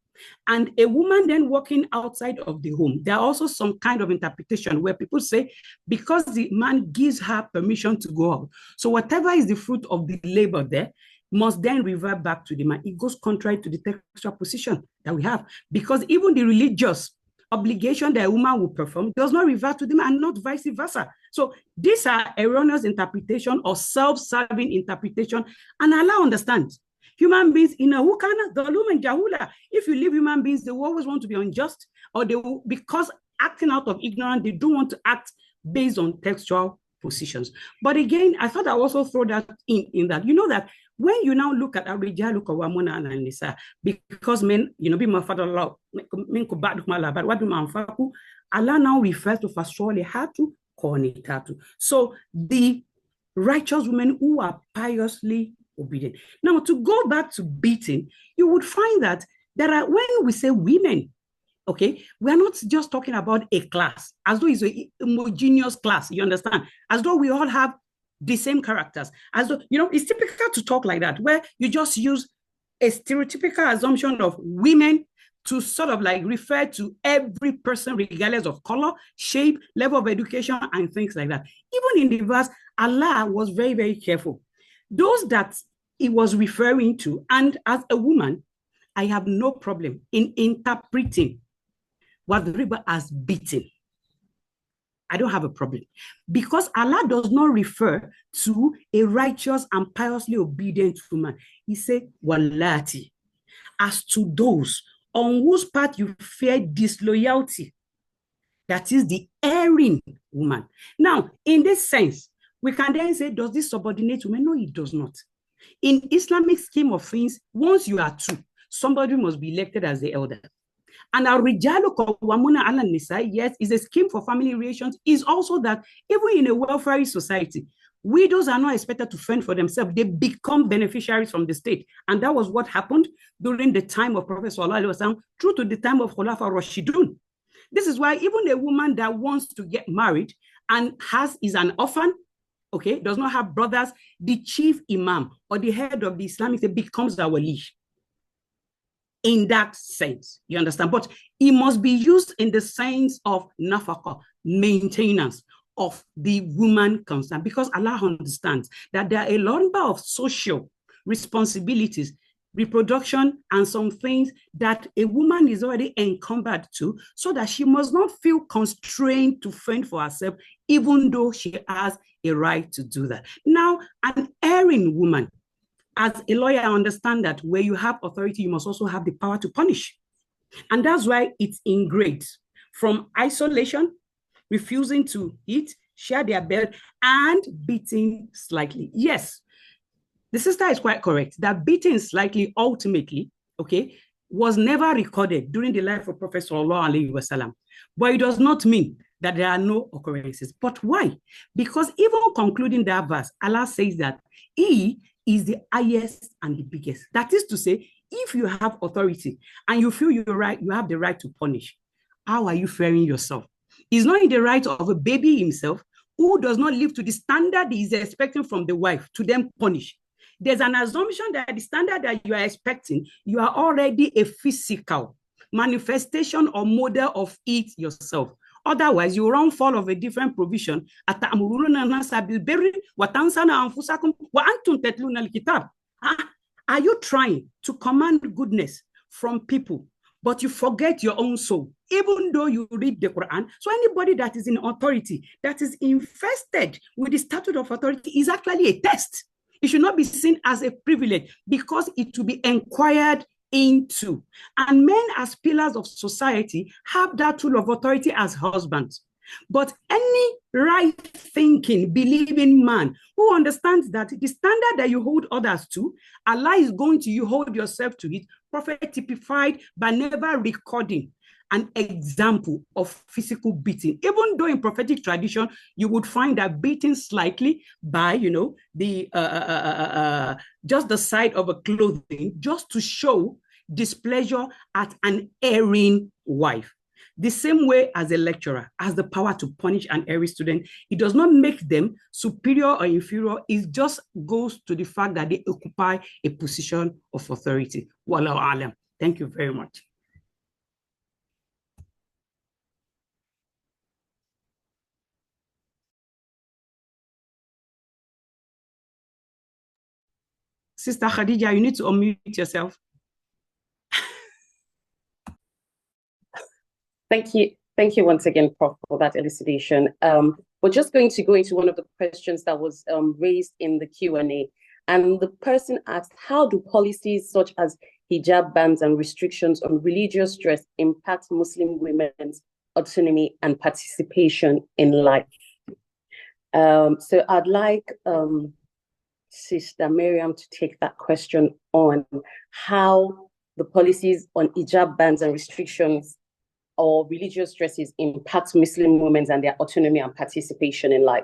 And a woman then working outside of the home, there are also some kind of interpretation where people say, because the man gives her permission to go out, so whatever is the fruit of the labor there must then revert back to the man. It goes contrary to the textual position that we have, because even the religious obligation that a woman will perform does not revert to them and not vice versa. So these are erroneous interpretation or self-serving interpretation, and Allah understands. Human beings, in a hukana, dhalum and jahula, if you leave human beings, they will always want to be unjust, or they will, because acting out of ignorance, they don't want to act based on textual positions. But again, I thought I also throw that in that, you know that when you now look at Arijalu Kawamona and Nisa, because men, you know, be my father law, but what do man faku? Allah now refers to Fasoli Hatu Kornitatu. So the righteous women who are piously obedient. Now, to go back to beating, you would find that there are, when we say women, okay, we are not just talking about a class, as though it's a homogeneous class, you understand? As though we all have the same characters. As though, you know, it's typical to talk like that, where you just use a stereotypical assumption of women to sort of like refer to every person regardless of color, shape, level of education, and things like that. Even in the verse, Allah was very, very careful. Those that he was referring to, and as a woman, I have no problem in interpreting what the river has beaten. I don't have a problem, because Allah does not refer to a righteous and piously obedient woman. He said, Wallati, as to those on whose part you fear disloyalty, that is the erring woman. Now, in this sense, we can then say, does this subordinate women? No, it does not. In Islamic scheme of things, once you are two, somebody must be elected as the elder. And our Rijalu Kawamuna ala Nisa, yes, is a scheme for family relations, is also that even in a welfare society, widows are not expected to fend for themselves. They become beneficiaries from the state. And that was what happened during the time of Prophet Sallallahu Alaihi Wasallam, through to the time of Khulafa Rashidun. This is why even a woman that wants to get married and is an orphan, okay, does not have brothers, the chief imam or the head of the Islamic state becomes our leash. In that sense, you understand? But it must be used in the sense of nafaqah, maintenance of the woman concerned, because Allah understands that there are a number of social responsibilities, reproduction, and some things that a woman is already encumbered to, so that she must not feel constrained to fend for herself, even though she has a right to do that. Now, an erring woman, as a lawyer, I understand that where you have authority, you must also have the power to punish. And that's why it's in grades, from isolation, refusing to eat, share their bed, and beating slightly. Yes, the sister is quite correct that beating slightly ultimately, okay, was never recorded during the life of Prophet Sallallahu Alaihi Wasallam. But it does not mean that there are no occurrences. But why? Because even concluding that verse, Allah says that He is the highest and the biggest. That is to say, if you have authority and you feel you're right, you have the right to punish, how are you faring yourself? It's not in the right of a baby himself who does not live to the standard he is expecting from the wife to then punish. There's an assumption that the standard that you are expecting, you are already a physical manifestation or model of it yourself. Otherwise, you run fall of a different provision. Are you trying to command goodness from people, but you forget your own soul, even though you read the Quran? So anybody that is in authority, that is infested with the statute of authority, is actually a test. It should not be seen as a privilege because it will be inquired into. And men as pillars of society have that tool of authority as husbands. But any right-thinking, believing man who understands that the standard that you hold others to, Allah is going to you hold yourself to it, Prophet typified by never recording an example of physical beating. Even though in prophetic tradition, you would find that beating slightly by, the just the side of a clothing, just to show displeasure at an erring wife. The same way as a lecturer has the power to punish an erring student, it does not make them superior or inferior. It just goes to the fact that they occupy a position of authority. Wallahu alam. Thank you very much. Sister Khadeejah, you need to unmute yourself. Thank you. Thank you once again, Prof, for that elucidation. We're just going to go into one of the questions that was raised in the Q&A. And the person asked, how do policies such as hijab bans and restrictions on religious dress impact Muslim women's autonomy and participation in life? So I'd like Sister Maryam to take that question on, how the policies on hijab bans and restrictions or religious dresses impact Muslim women and their autonomy and participation in life.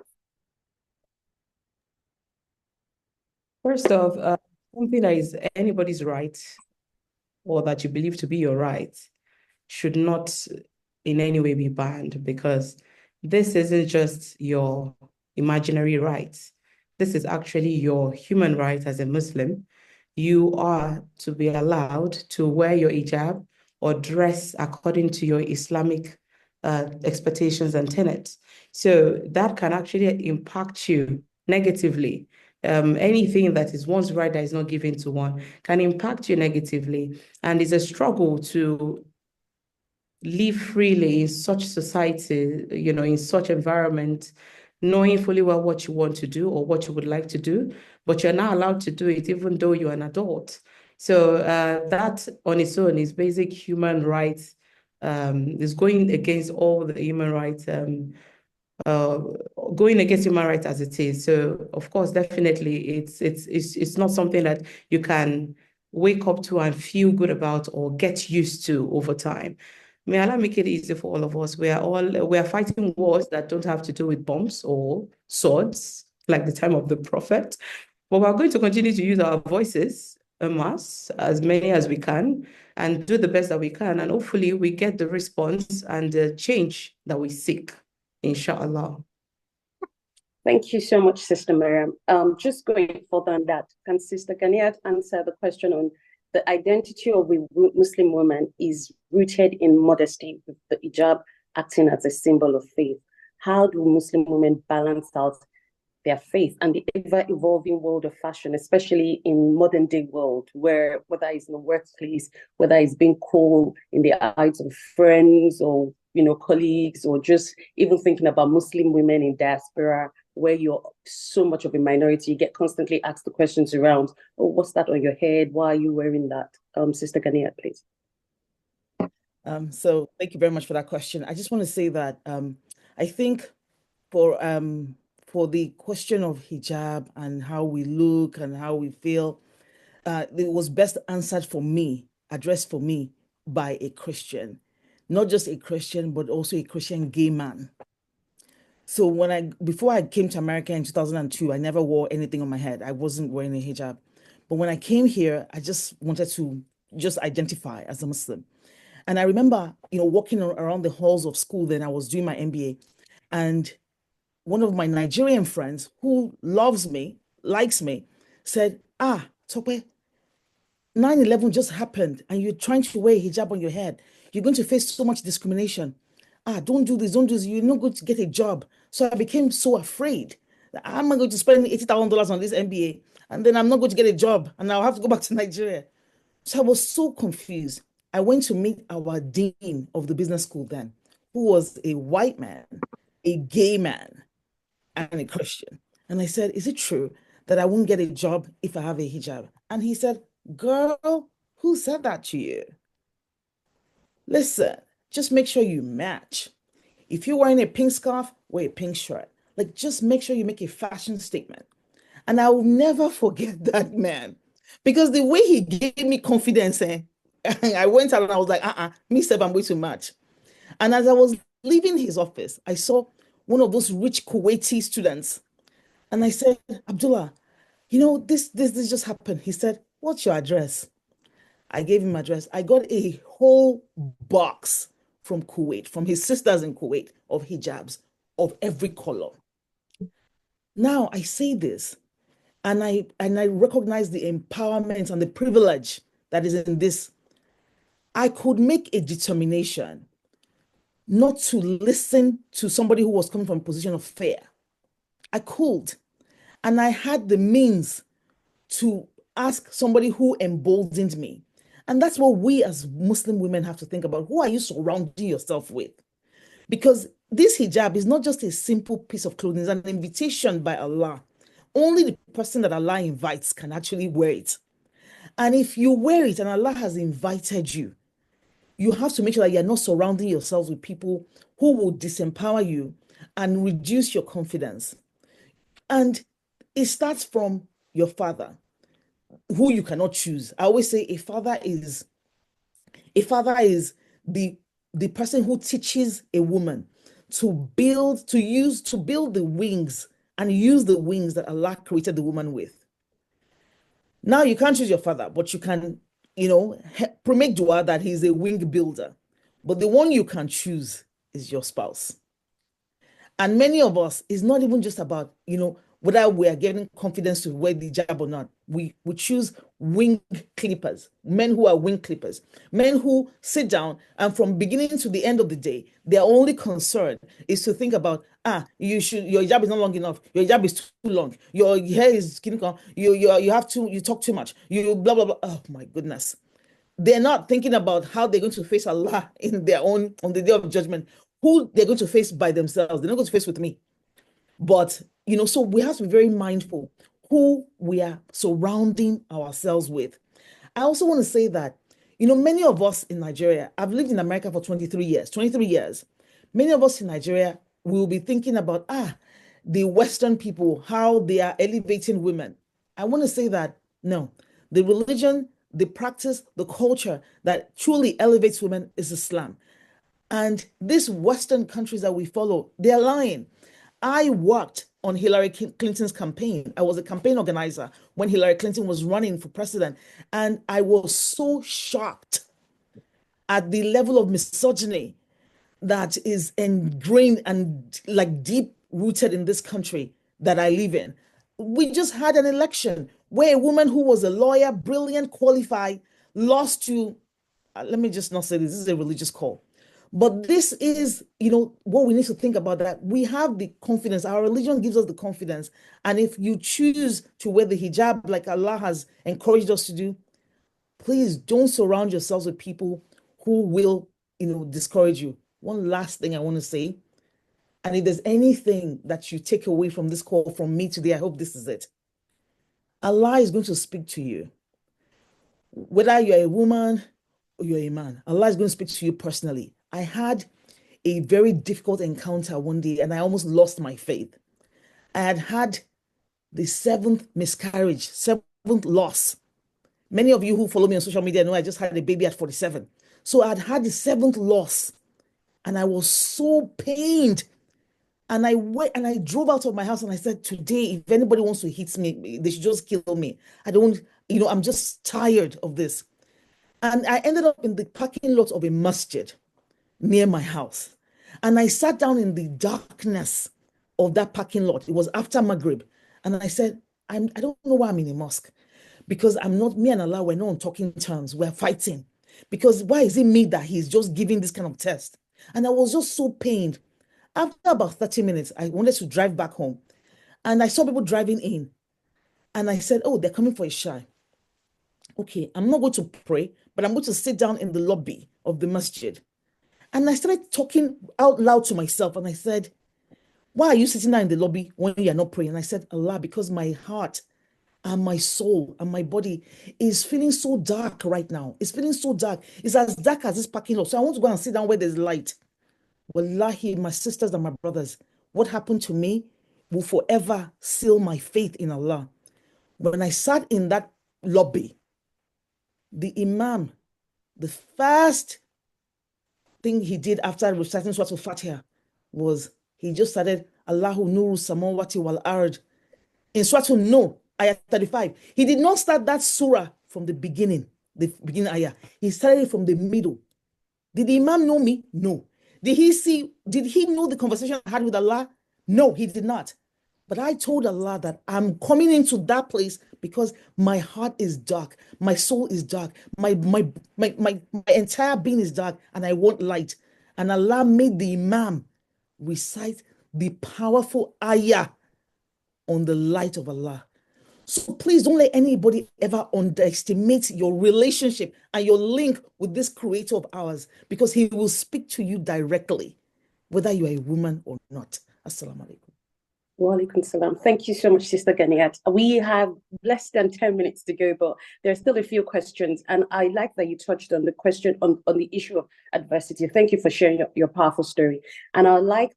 First off, something that is anybody's right or that you believe to be your right should not in any way be banned, because this isn't just your imaginary right. This is actually your human right as a Muslim. You are to be allowed to wear your hijab or dress according to your Islamic expectations and tenets. So that can actually impact you negatively. Anything that is one's right that is not given to one can impact you negatively. And it's a struggle to live freely in such society, in such environment, knowing fully well what you want to do or what you would like to do, but you're not allowed to do it even though you're an adult. So that on its own is basic human rights, is going against all the human rights, going against human rights as it is. So of course, definitely it's not something that you can wake up to and feel good about or get used to over time. May Allah make it easy for all of us. We are fighting wars that don't have to do with bombs or swords, like the time of the Prophet. But we're going to continue to use our voices, as many as we can, and do the best that we can. And hopefully we get the response and the change that we seek, inshallah. Thank you so much, Sister Maryam. Just going further on that, can Sister Ganiyat answer the question on the identity of a Muslim woman is rooted in modesty, with the hijab acting as a symbol of faith? How do Muslim women balance out their faith and the ever-evolving world of fashion, especially in modern-day world, where whether it's in the workplace, whether it's being cool in the eyes of friends or colleagues, or just even thinking about Muslim women in diaspora, where you're so much of a minority, you get constantly asked the questions around, oh, what's that on your head? Why are you wearing that? Sister Ganiyat, please. So thank you very much for that question. I just want to say that I think for the question of hijab and how we look and how we feel, it was best answered for me, addressed for me by a Christian, not just a Christian, but also a Christian gay man. So before I came to America in 2002, I never wore anything on my head. I wasn't wearing a hijab. But when I came here, I just wanted to just identify as a Muslim. And I remember, walking around the halls of school, then I was doing my MBA, and one of my Nigerian friends who loves me, likes me, said, Tope, 9/11 just happened and you're trying to wear a hijab on your head. You're going to face so much discrimination. Don't do this, don't do this. You're not going to get a job. So I became so afraid that I'm going to spend $80,000 on this MBA and then I'm not going to get a job and I'll have to go back to Nigeria. So I was so confused. I went to meet our dean of the business school then, who was a white man, a gay man, and a Christian. And I said, is it true that I won't get a job if I have a hijab? And he said, girl, who said that to you? Listen, just make sure you match. If you're wearing a pink scarf, wear a pink shirt. Like, just make sure you make a fashion statement. And I will never forget that man, because the way he gave me confidence, I went out and I was like, me said I'm way too much. And as I was leaving his office, I saw one of those rich Kuwaiti students. And I said, Abdullah, this just happened. He said, what's your address? I gave him address. I got a whole box from Kuwait, from his sisters in Kuwait, of hijabs of every color. Now I say this, and I recognize the empowerment and the privilege that is in this. I could make a determination not to listen to somebody who was coming from a position of fear. I could. And I had the means to ask somebody who emboldened me. And that's what we as Muslim women have to think about. Who are you surrounding yourself with? Because this hijab is not just a simple piece of clothing, it's an invitation by Allah. Only the person that Allah invites can actually wear it. And if you wear it and Allah has invited you, you have to make sure that you're not surrounding yourselves with people who will disempower you and reduce your confidence. And it starts from your father, who you cannot choose. I always say a father is the person who teaches a woman to build the wings and use the wings that Allah created the woman with. Now you can't choose your father, but you can, make dua that he's a wing builder. But the one you can choose is your spouse. And many of us, it's not even just about, whether we are getting confidence to wear the hijab or not. We choose wing clippers, men who are wing clippers, men who sit down and from beginning to the end of the day, their only concern is to think about, your hijab is not long enough, your hijab is too long, your hair is skin color, you talk too much, you blah, blah, blah. Oh my goodness. They're not thinking about how they're going to face Allah on the day of judgment, who they're going to face by themselves. They're not going to face with me. But, so we have to be very mindful who we are surrounding ourselves with. I also want to say that, many of us in Nigeria, I've lived in America for 23 years. Many of us in Nigeria will be thinking about, the Western people, how they are elevating women. I want to say that, no, the religion, the practice, the culture that truly elevates women is Islam. And these Western countries that we follow, they're lying. I worked on Hillary Clinton's campaign. I was a campaign organizer when Hillary Clinton was running for president. And I was so shocked at the level of misogyny that is ingrained and like deep rooted in this country that I live in. We just had an election where a woman who was a lawyer, brilliant, qualified, lost to, let me just not say this is a religious call. But this is, what we need to think about, that we have the confidence. Our religion gives us the confidence. And if you choose to wear the hijab like Allah has encouraged us to do, please don't surround yourselves with people who will, discourage you. One last thing I want to say, and if there's anything that you take away from this call from me today, I hope this is it. Allah is going to speak to you. Whether you're a woman or you're a man, Allah is going to speak to you personally. I had a very difficult encounter one day, and I almost lost my faith. I had had the 7th miscarriage, 7th loss. Many of you who follow me on social media know I just had a baby at 47. So I'd had the 7th loss, and I was so pained. And I went and I drove out of my house and I said, today, if anybody wants to hit me, they should just kill me. I don't, I'm just tired of this. And I ended up in the parking lot of a masjid near my house. And I sat down in the darkness of that parking lot. It was after Maghrib. And I said, I don't know why I'm in a mosque. Because me and Allah, we're not on talking terms. We're fighting. Because why is it me that he's just giving this kind of test? And I was just so pained. After about 30 minutes, I wanted to drive back home. And I saw people driving in. And I said, oh, they're coming for Isha. Okay, I'm not going to pray, but I'm going to sit down in the lobby of the masjid. And I started talking out loud to myself. And I said, why are you sitting down in the lobby when you're not praying? And I said, Allah, because my heart and my soul and my body is feeling so dark right now. It's feeling so dark. It's as dark as this parking lot. So I want to go and sit down where there's light. Wallahi, my sisters and my brothers, what happened to me will forever seal my faith in Allah. When I sat in that lobby, the Imam, the first thing he did after reciting Surah Al-Fatiha was he just started Allahu Nuru Samawati wal Ard in Surah Al-Nur, ayah 35. He did not start that surah from the beginning ayah. He started it from the middle. Did the Imam know me? No. Did he know the conversation I had with Allah? No, he did not. But I told Allah that I'm coming into that place because my heart is dark, my soul is dark, my entire being is dark, and I want light. And Allah made the Imam recite the powerful ayah on the light of Allah. So please don't let anybody ever underestimate your relationship and your link with this creator of ours, because he will speak to you directly, whether you are a woman or not. Assalamu alaikum. Wa alaikum salam. Thank you so much, Sister Ganiyat. We have less than 10 minutes to go, but there are still a few questions. And I like that you touched on the question on the issue of adversity. Thank you for sharing your powerful story. And I'd like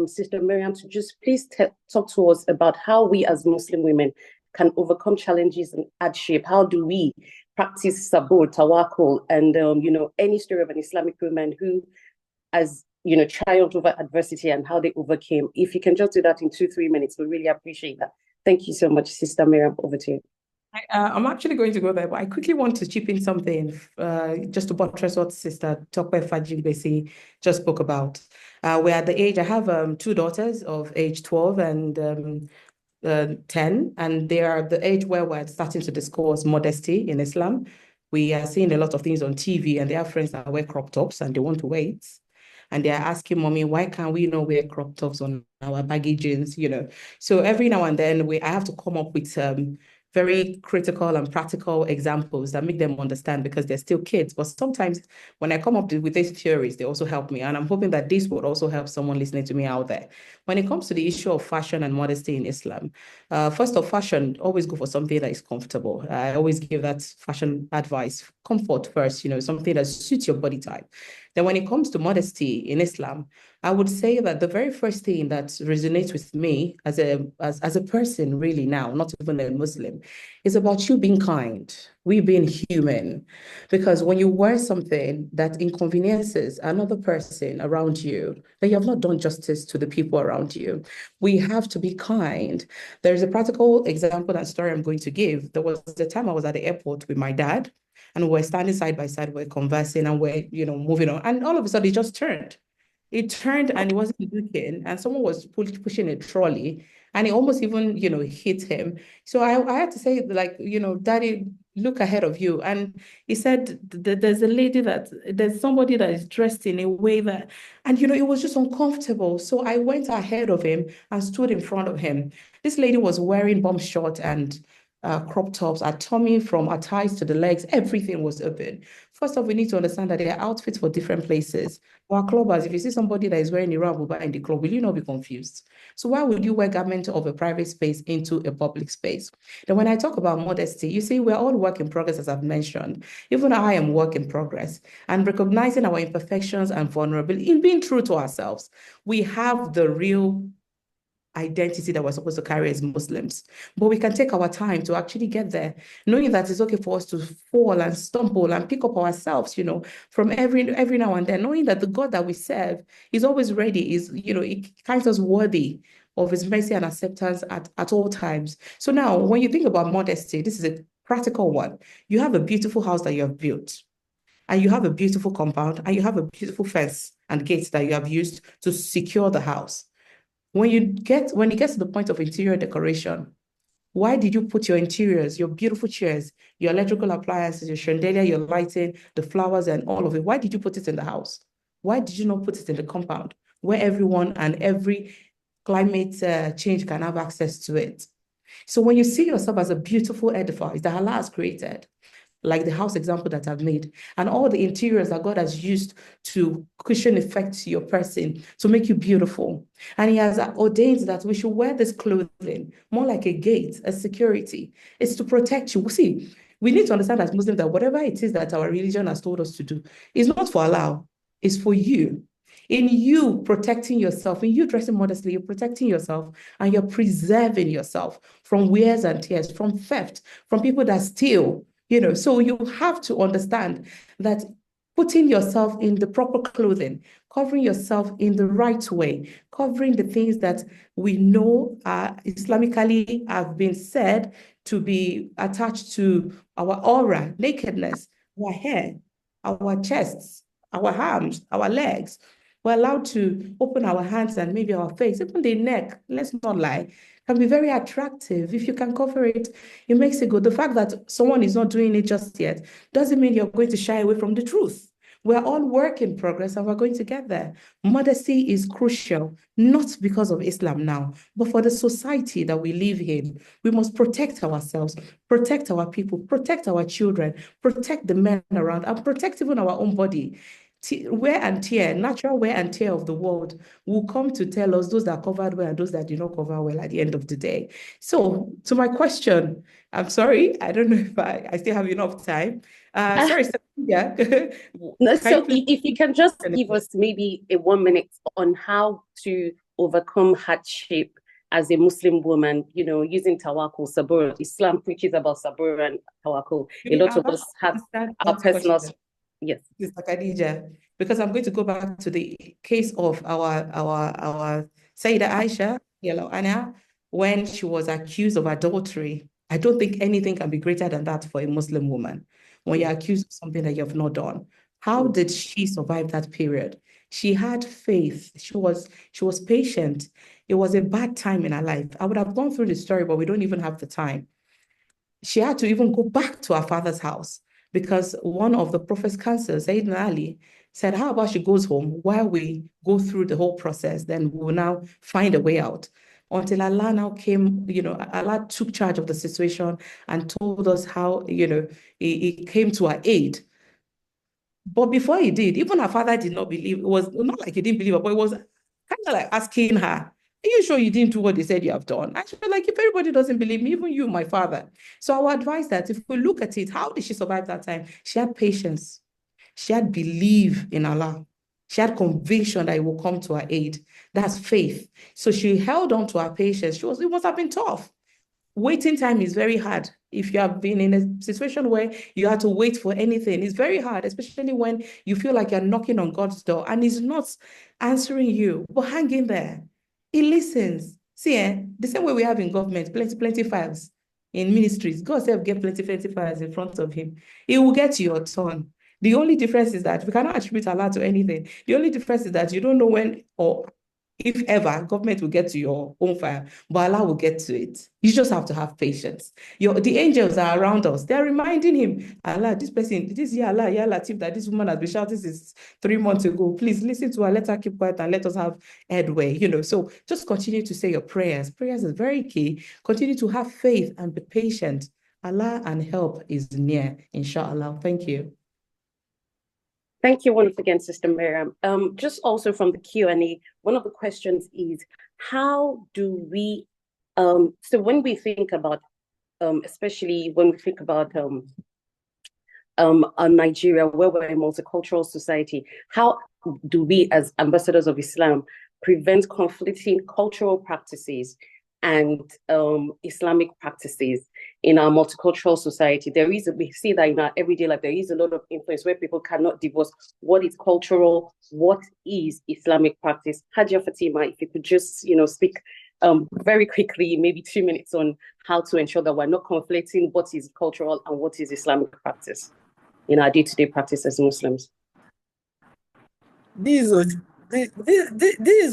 Sister Maryam to just please talk to us about how we as Muslim women can overcome challenges and hardship. How do we practice sabur, tawakkul, and any story of an Islamic woman who has triumphed over adversity and how they overcame. If you can just do that in 2-3 minutes, we really appreciate that. Thank you so much, Sister Maryam. Over to you. I'm actually going to go there, but I quickly want to chip in something just to buttress what Sister Tope Fajingbesi just spoke about. We're at the age, I have 2 daughters of age 12 and 10, and they are the age where we're starting to discuss modesty in Islam. We are seeing a lot of things on TV, and they have friends that wear crop tops and they want to wear it. And they're asking mommy, why can't we not wear crop tops on our baggy jeans, So every now and then I have to come up with very critical and practical examples that make them understand, because they're still kids. But sometimes when I come up with these theories, they also help me. And I'm hoping that this would also help someone listening to me out there. When it comes to the issue of fashion and modesty in Islam, first of fashion, always go for something that is comfortable. I always give that fashion advice, comfort first, something that suits your body type. Then when it comes to modesty in Islam, I would say that the very first thing that resonates with me as a person really now, not even a Muslim, is about you being kind, we being human. Because when you wear something that inconveniences another person around you, then you have not done justice to the people around you. We have to be kind. There's a practical example and story I'm going to give. There was a time I was at the airport with my dad, and we're standing side by side, we're conversing, and we're, moving on. And all of a sudden, it just turned. It turned and it wasn't looking, and someone was pushing a trolley, and it almost even, hit him. So I had to say, like, Daddy, look ahead of you. And he said, there's somebody that is dressed in a way that, and, it was just uncomfortable. So I went ahead of him and stood in front of him. This lady was wearing bomb short and crop tops, our tummy, from our thighs to the legs, everything was open. First off, we need to understand that there are outfits for different places. Our clubbers, if you see somebody that is wearing a rabuba in the club, will you not be confused? So why would you wear garment of a private space into a public space? Then when I talk about modesty, you see, we're all work in progress, as I've mentioned. Even I am work in progress. And recognizing our imperfections and vulnerability, in being true to ourselves, we have the real identity that we're supposed to carry as Muslims. But we can take our time to actually get there, knowing that it's okay for us to fall and stumble and pick up ourselves, from every now and then, knowing that the God that we serve is always ready, he finds us worthy of his mercy and acceptance at all times. So now, when you think about modesty, this is a practical one. You have a beautiful house that you have built, and you have a beautiful compound, and you have a beautiful fence and gates that you have used to secure the house. When you get to the point of interior decoration, why did you put your interiors, your beautiful chairs, your electrical appliances, your chandelier, your lighting, the flowers, and all of it? Why did you put it in the house? Why did you not put it in the compound where everyone and every climate change can have access to it? So when you see yourself as a beautiful edifice that Allah has created, like the house example that I've made, and all the interiors that God has used to cushion effect to your person, to make you beautiful. And he has ordained that we should wear this clothing more like a gate, a security. It's to protect you. See, we need to understand as Muslims that whatever it is that our religion has told us to do is not for Allah, it's for you. In you protecting yourself, in you dressing modestly, you're protecting yourself and you're preserving yourself from wears and tears, from theft, from people that steal. So you have to understand that putting yourself in the proper clothing, covering yourself in the right way, covering the things that we know Islamically have been said to be attached to our aura, nakedness, our hair, our chests, our arms, our legs. We're allowed to open our hands and maybe our face, even the neck, let's not lie, can be very attractive. If you can cover it, it makes it good. The fact that someone is not doing it just yet doesn't mean you're going to shy away from the truth. We're all work in progress and we're going to get there. Modesty is crucial, not because of Islam now, but for the society that we live in. We must protect ourselves, protect our people, protect our children, protect the men around, and protect even our own body. Wear and tear, natural wear and tear of the world will come to tell us those that covered well and those that did not cover well at the end of the day. So to my question, I'm sorry, I don't know if I still have enough time. Sorry, yeah. No, so if you can just give us maybe a 1 minute on how to overcome hardship as a Muslim woman, using tawakkul, sabur. Islam preaches about sabur and tawakkul. A lot of us have our personal... Yes, Mr. Khadeejah, because I'm going to go back to the case of our Sayyida Aisha, Anna, when she was accused of adultery. I don't think anything can be greater than that for a Muslim woman. When you're accused of something that you have not done, how did she survive that period? She had faith. She was patient. It was a bad time in her life. I would have gone through the story, but we don't even have the time. She had to even go back to her father's house, because one of the Prophet's counselors, Sayyidina Ali, said, how about she goes home while we go through the whole process, then we will now find a way out. Until Allah now came, Allah took charge of the situation and told us how, he came to our aid. But before he did, even her father did not believe. It was not like he didn't believe her, but it was kind of like asking her, are you sure you didn't do what they said you have done? I feel like, if everybody doesn't believe me, even you, my father. So I would advise that if we look at it, how did she survive that time? She had patience. She had belief in Allah. She had conviction that it will come to her aid. That's faith. So she held on to her patience. It must have been tough. Waiting time is very hard. If you have been in a situation where you had to wait for anything, it's very hard, especially when you feel like you're knocking on God's door and he's not answering you. But hang in there. He listens. See, the same way we have in government, plenty files. In ministries, God said get plenty files in front of him. He will get your turn. The only difference is that we cannot attribute Allah to anything. The only difference is that you don't know when or if ever, government will get to your own fire, but Allah will get to it. You just have to have patience. The angels are around us. They're reminding him, Allah, this person, this Ya Latif, that this woman has been shouting since 3 months ago. Please listen to her. Let her keep quiet and let us have headway. So just continue to say your prayers. Prayers is very key. Continue to have faith and be patient. Allah and help is near, inshallah. Thank you. Thank you once again, Sister Maryam. Just also from the Q&A, one of the questions is, how do we, so when we think about, especially when we think about Nigeria, where we're a multicultural society, how do we as ambassadors of Islam prevent conflicting cultural practices and Islamic practices in our multicultural society? We see that in our everyday life, there is a lot of influence where people cannot divorce what is cultural, what is Islamic practice. Hajia Fatima, if you could just, speak very quickly, maybe 2 minutes, on how to ensure that we're not conflicting what is cultural and what is Islamic practice in our day-to-day practice as Muslims. This is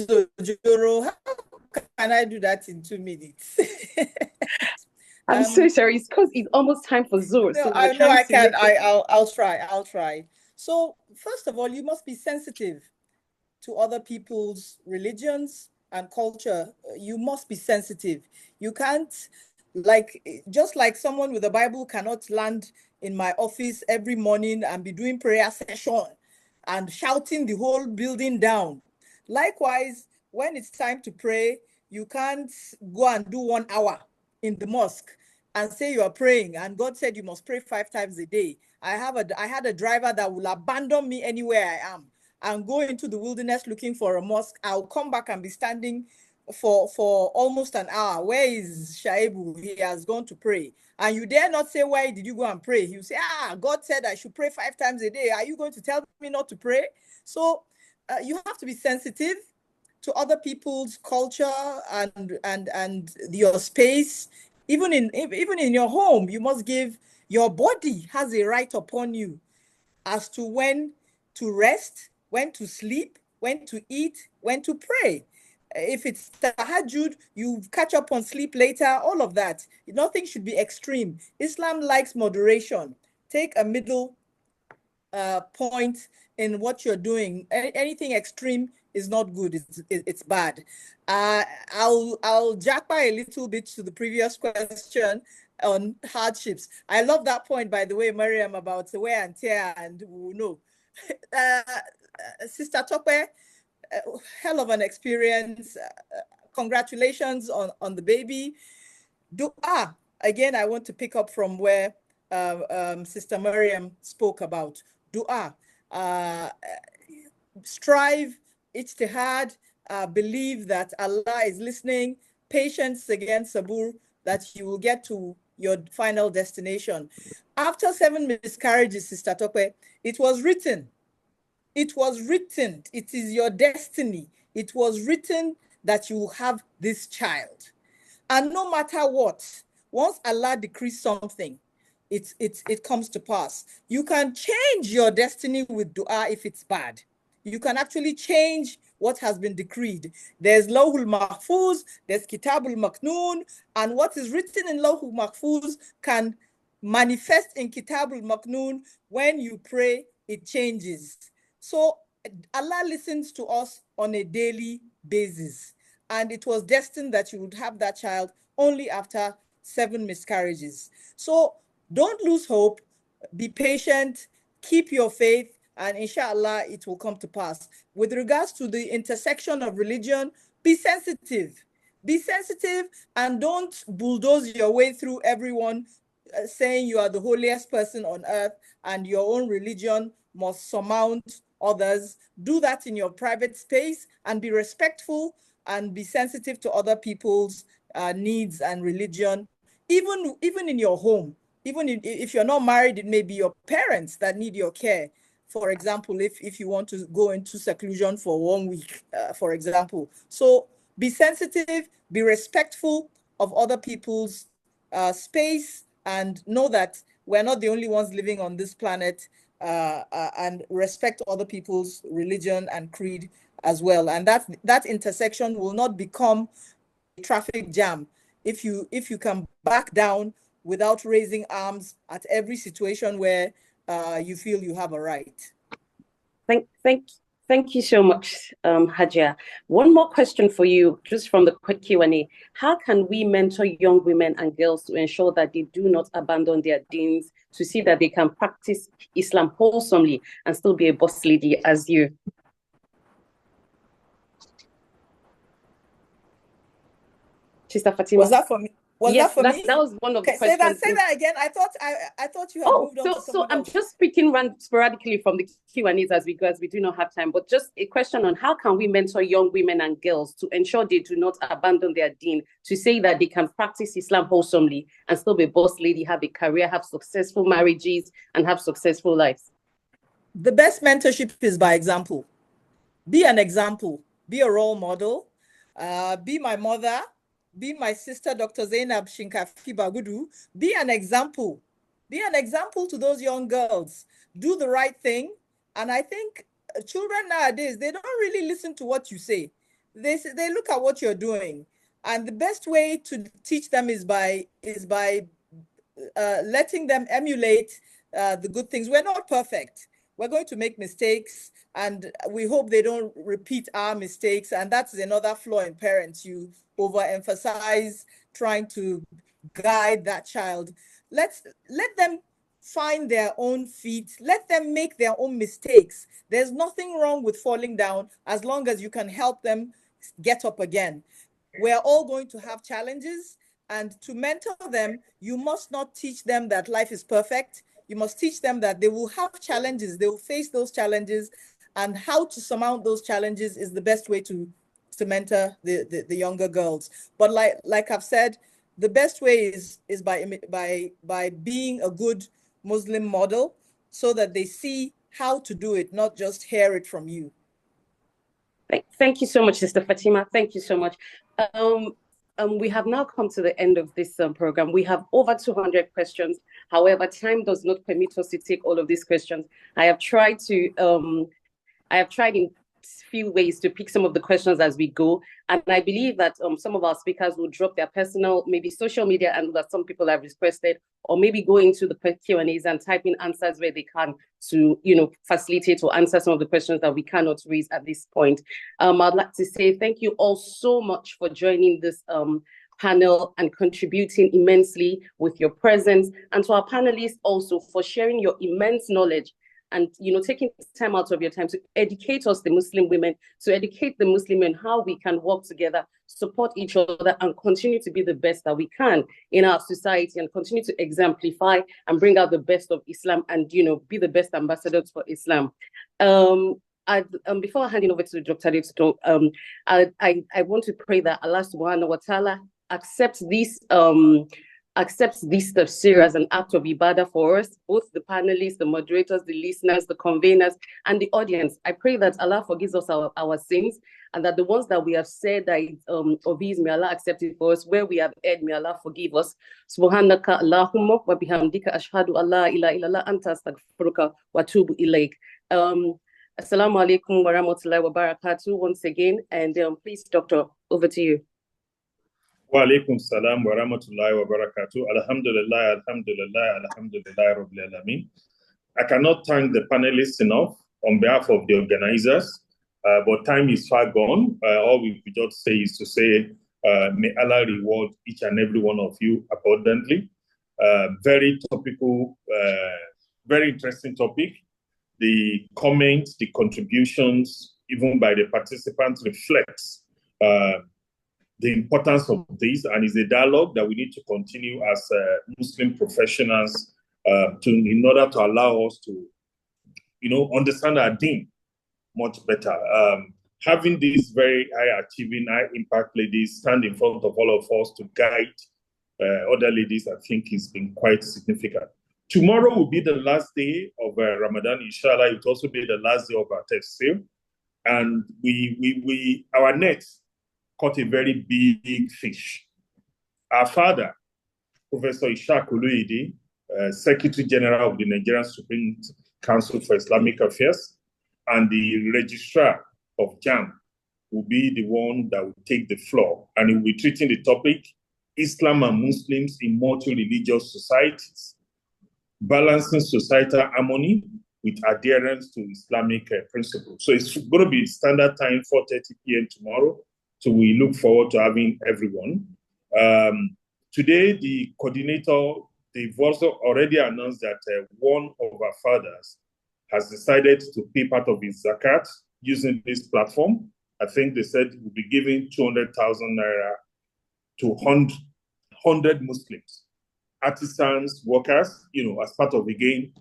Ojoro. How can I do that in 2 minutes? I'm so sorry. It's because it's almost time for Zuhr. No, So I know I can. I'll try. So first of all, you must be sensitive to other people's religions and culture. You must be sensitive. You can't, just like someone with a Bible cannot land in my office every morning and be doing prayer session and shouting the whole building down. Likewise, when it's time to pray, you can't go and do 1 hour in the mosque and say you are praying, and God said you must pray 5 times a day. I had a driver that will abandon me anywhere I am and go into the wilderness looking for a mosque. I'll come back and be standing for almost an hour. Where is Shaibu? He has gone to pray. And you dare not say, why did you go and pray? You say, God said I should pray 5 times a day. Are you going to tell me not to pray? So you have to be sensitive to other people's culture and your space. Even in your home, you must give, your body has a right upon you as to when to rest, when to sleep, when to eat, when to pray. If it's tahajjud, you catch up on sleep later, all of that. Nothing should be extreme. Islam likes moderation. Take a middle point in what you're doing. Anything extreme is not good. It's bad. I'll jack by a little bit to the previous question on hardships. I love that point, by the way, Maryam, about the wear and tear, and no. Sister Tope, hell of an experience. Congratulations on the baby. Dua, again, I want to pick up from where Sister Maryam spoke about. Dua, strive, ijtihad, believe that Allah is listening, patience again, sabur, that you will get to your final destination. After 7 miscarriages, Sister Tope, it was written, it is your destiny. It was written that you will have this child. And no matter what, once Allah decrees something, it comes to pass. You can change your destiny with dua if it's bad. You can actually change what has been decreed. There's Lawhul Mahfuz, there's Kitabul Maknoon, and what is written in Lawhul Mahfuz can manifest in Kitabul Maknoon. When you pray, it changes. So Allah listens to us on a daily basis. And it was destined that you would have that child only after 7 miscarriages. So don't lose hope, be patient, keep your faith, and inshallah, it will come to pass. With regards to the intersection of religion, be sensitive. Be sensitive and don't bulldoze your way through everyone saying you are the holiest person on earth and your own religion must surmount others. Do that in your private space and be respectful and be sensitive to other people's needs and religion. Even in your home, if you're not married, it may be your parents that need your care. For example, if you want to go into seclusion for 1 week, for example. So be sensitive, be respectful of other people's space, and know that we're not the only ones living on this planet. and respect other people's religion and creed as well. And that intersection will not become a traffic jam if you can back down without raising arms at every situation where you feel you have a right. Thank you so much, Hajia. One more question for you, just from the quick Q&A. How can we mentor young women and girls to ensure that they do not abandon their deens, to see that they can practice Islam wholesomely and still be a boss lady as you? Sister Fatima. Was that for me? Yes, that was one of the questions. Say that again. I thought you had moved on to someone I'm else. just speaking sporadically from the Q&As as we go, as we do not have time. But just a question on how can we mentor young women and girls to ensure they do not abandon their deen, to say that they can practice Islam wholesomely and still be a boss lady, have a career, have successful marriages, and have successful lives? The best mentorship is by example. Be an example. Be a role model. Be my mother. Be my sister, Dr. Zainab Shinkafi Bagudu. Be an example. Be an example to those young girls. Do the right thing. And I think children nowadays, they don't really listen to what you say. They look at what you're doing. And the best way to teach them is by letting them emulate the good things. We're not perfect. We're going to make mistakes, and we hope they don't repeat our mistakes. And that's another flaw in parents. You overemphasize trying to guide that child. Let them find their own feet. Let them make their own mistakes. There's nothing wrong with falling down as long as you can help them get up again. We're all going to have challenges, and to mentor them, you must not teach them that life is perfect. You must teach them that they will have challenges, they will face those challenges, and how to surmount those challenges is the best way to mentor the younger girls. But like I've said, the best way is by being a good Muslim model, so that they see how to do it, not just hear it from you. Thank you so much, Sister Fatima. Thank you so much. We have now come to the end of this program. We have over 200 questions. However, time does not permit us to take all of these questions. I have tried in few ways to pick some of the questions as we go. And I believe that some of our speakers will drop their personal, maybe social media, and that some people have requested, or maybe go into the Q&As and type in answers where they can to, facilitate or answer some of the questions that we cannot raise at this point. I'd like to say thank you all so much for joining this panel and contributing immensely with your presence, and to our panelists also for sharing your immense knowledge and taking time out of your time to educate us, the Muslim women, to educate the Muslim men how we can work together, support each other, and continue to be the best that we can in our society, and continue to exemplify and bring out the best of Islam, and be the best ambassadors for Islam. Before handing over to Dr. Adeduntan, I want to pray that Allah subhanahu wa ta'ala accepts this tafsir as an act of ibadah for us, both the panelists, the moderators, the listeners, the conveners, and the audience. I pray that Allah forgives us our sins, and that the ones that we have said that of these, may Allah accept it for us. Where we have erred, may Allah forgive us. Subhanaka Allahumma wa bihamdika ashhadu an la ilaha illallah anta astaghfiruka wa atubu ilaik. Assalamu alaikum wa rahmatullahi wa barakatuh once again, and please, Doctor, over to you. Wa alaikum salam wa rahmatullahi wa barakatuh. Alhamdulillah, alhamdulillah, alhamdulillah, rabbil alameen. I cannot thank the panelists enough on behalf of the organizers, but time is far gone. All we could just say is to say, may Allah reward each and every one of you abundantly. Very topical, very interesting topic. The comments, the contributions, even by the participants, reflects the importance of this, and is a dialogue that we need to continue as Muslim professionals in order to allow us to, understand our deen much better. Having these very high-achieving, high-impact ladies stand in front of all of us to guide other ladies, I think, has been quite significant. Tomorrow will be the last day of Ramadan, inshallah. It will also be the last day of our tafsir, and our net caught a very big fish. Our father, Professor Ishaq Oloyede, Secretary General of the Nigerian Supreme Council for Islamic Affairs, and the registrar of JAM will be the one that will take the floor, and he will be treating the topic, Islam and Muslims in multi-religious societies, balancing societal harmony with adherence to Islamic principles. So it's going to be standard time, 4:30 p.m. tomorrow. So we look forward to having everyone. Today, the coordinator, they've also already announced that one of our fathers has decided to pay part of his zakat using this platform. I think they said we'll be giving 200,000 naira to 100 Muslims, artisans, workers, as part of, again,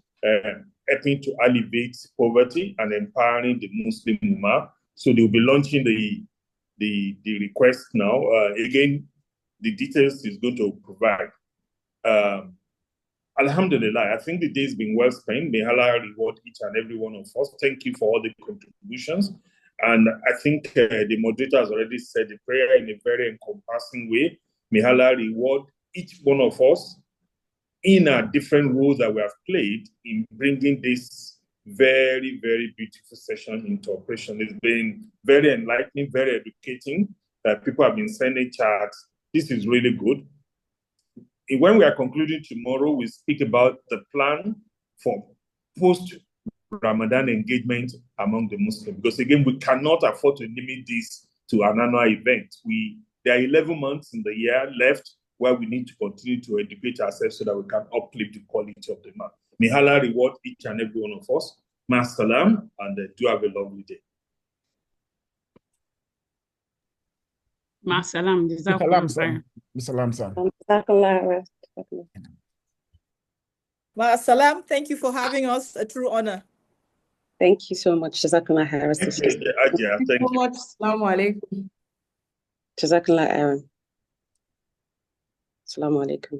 helping to alleviate poverty and empowering the Muslim Umar. So they'll be launching the request now. Again, the details is going to provide. Alhamdulillah, I think the day has been well spent. May Allah reward each and every one of us. Thank you for all the contributions. And I think the moderator has already said the prayer in a very encompassing way. May Allah reward each one of us in our different roles that we have played in bringing this very, very beautiful session into operation. It's been very enlightening, very educating. People have been sending chats. This is really good. When we are concluding tomorrow, we speak about the plan for post-Ramadan engagement among the Muslims. Because again, we cannot afford to limit this to an annual event. There are 11 months in the year left where we need to continue to educate ourselves so that we can uplift the quality of the man. May Allah reward each and every one of us. Ma salam, and do have a lovely day. Ma salam. Salam, sir. Ma salam, thank you for having us. A true honor. Thank you so much. Jazakallah khairan. Thank you, Hajia. Thank you so much. Assalamu alaikum. Jazakallah khairan. Assalamu alaikum.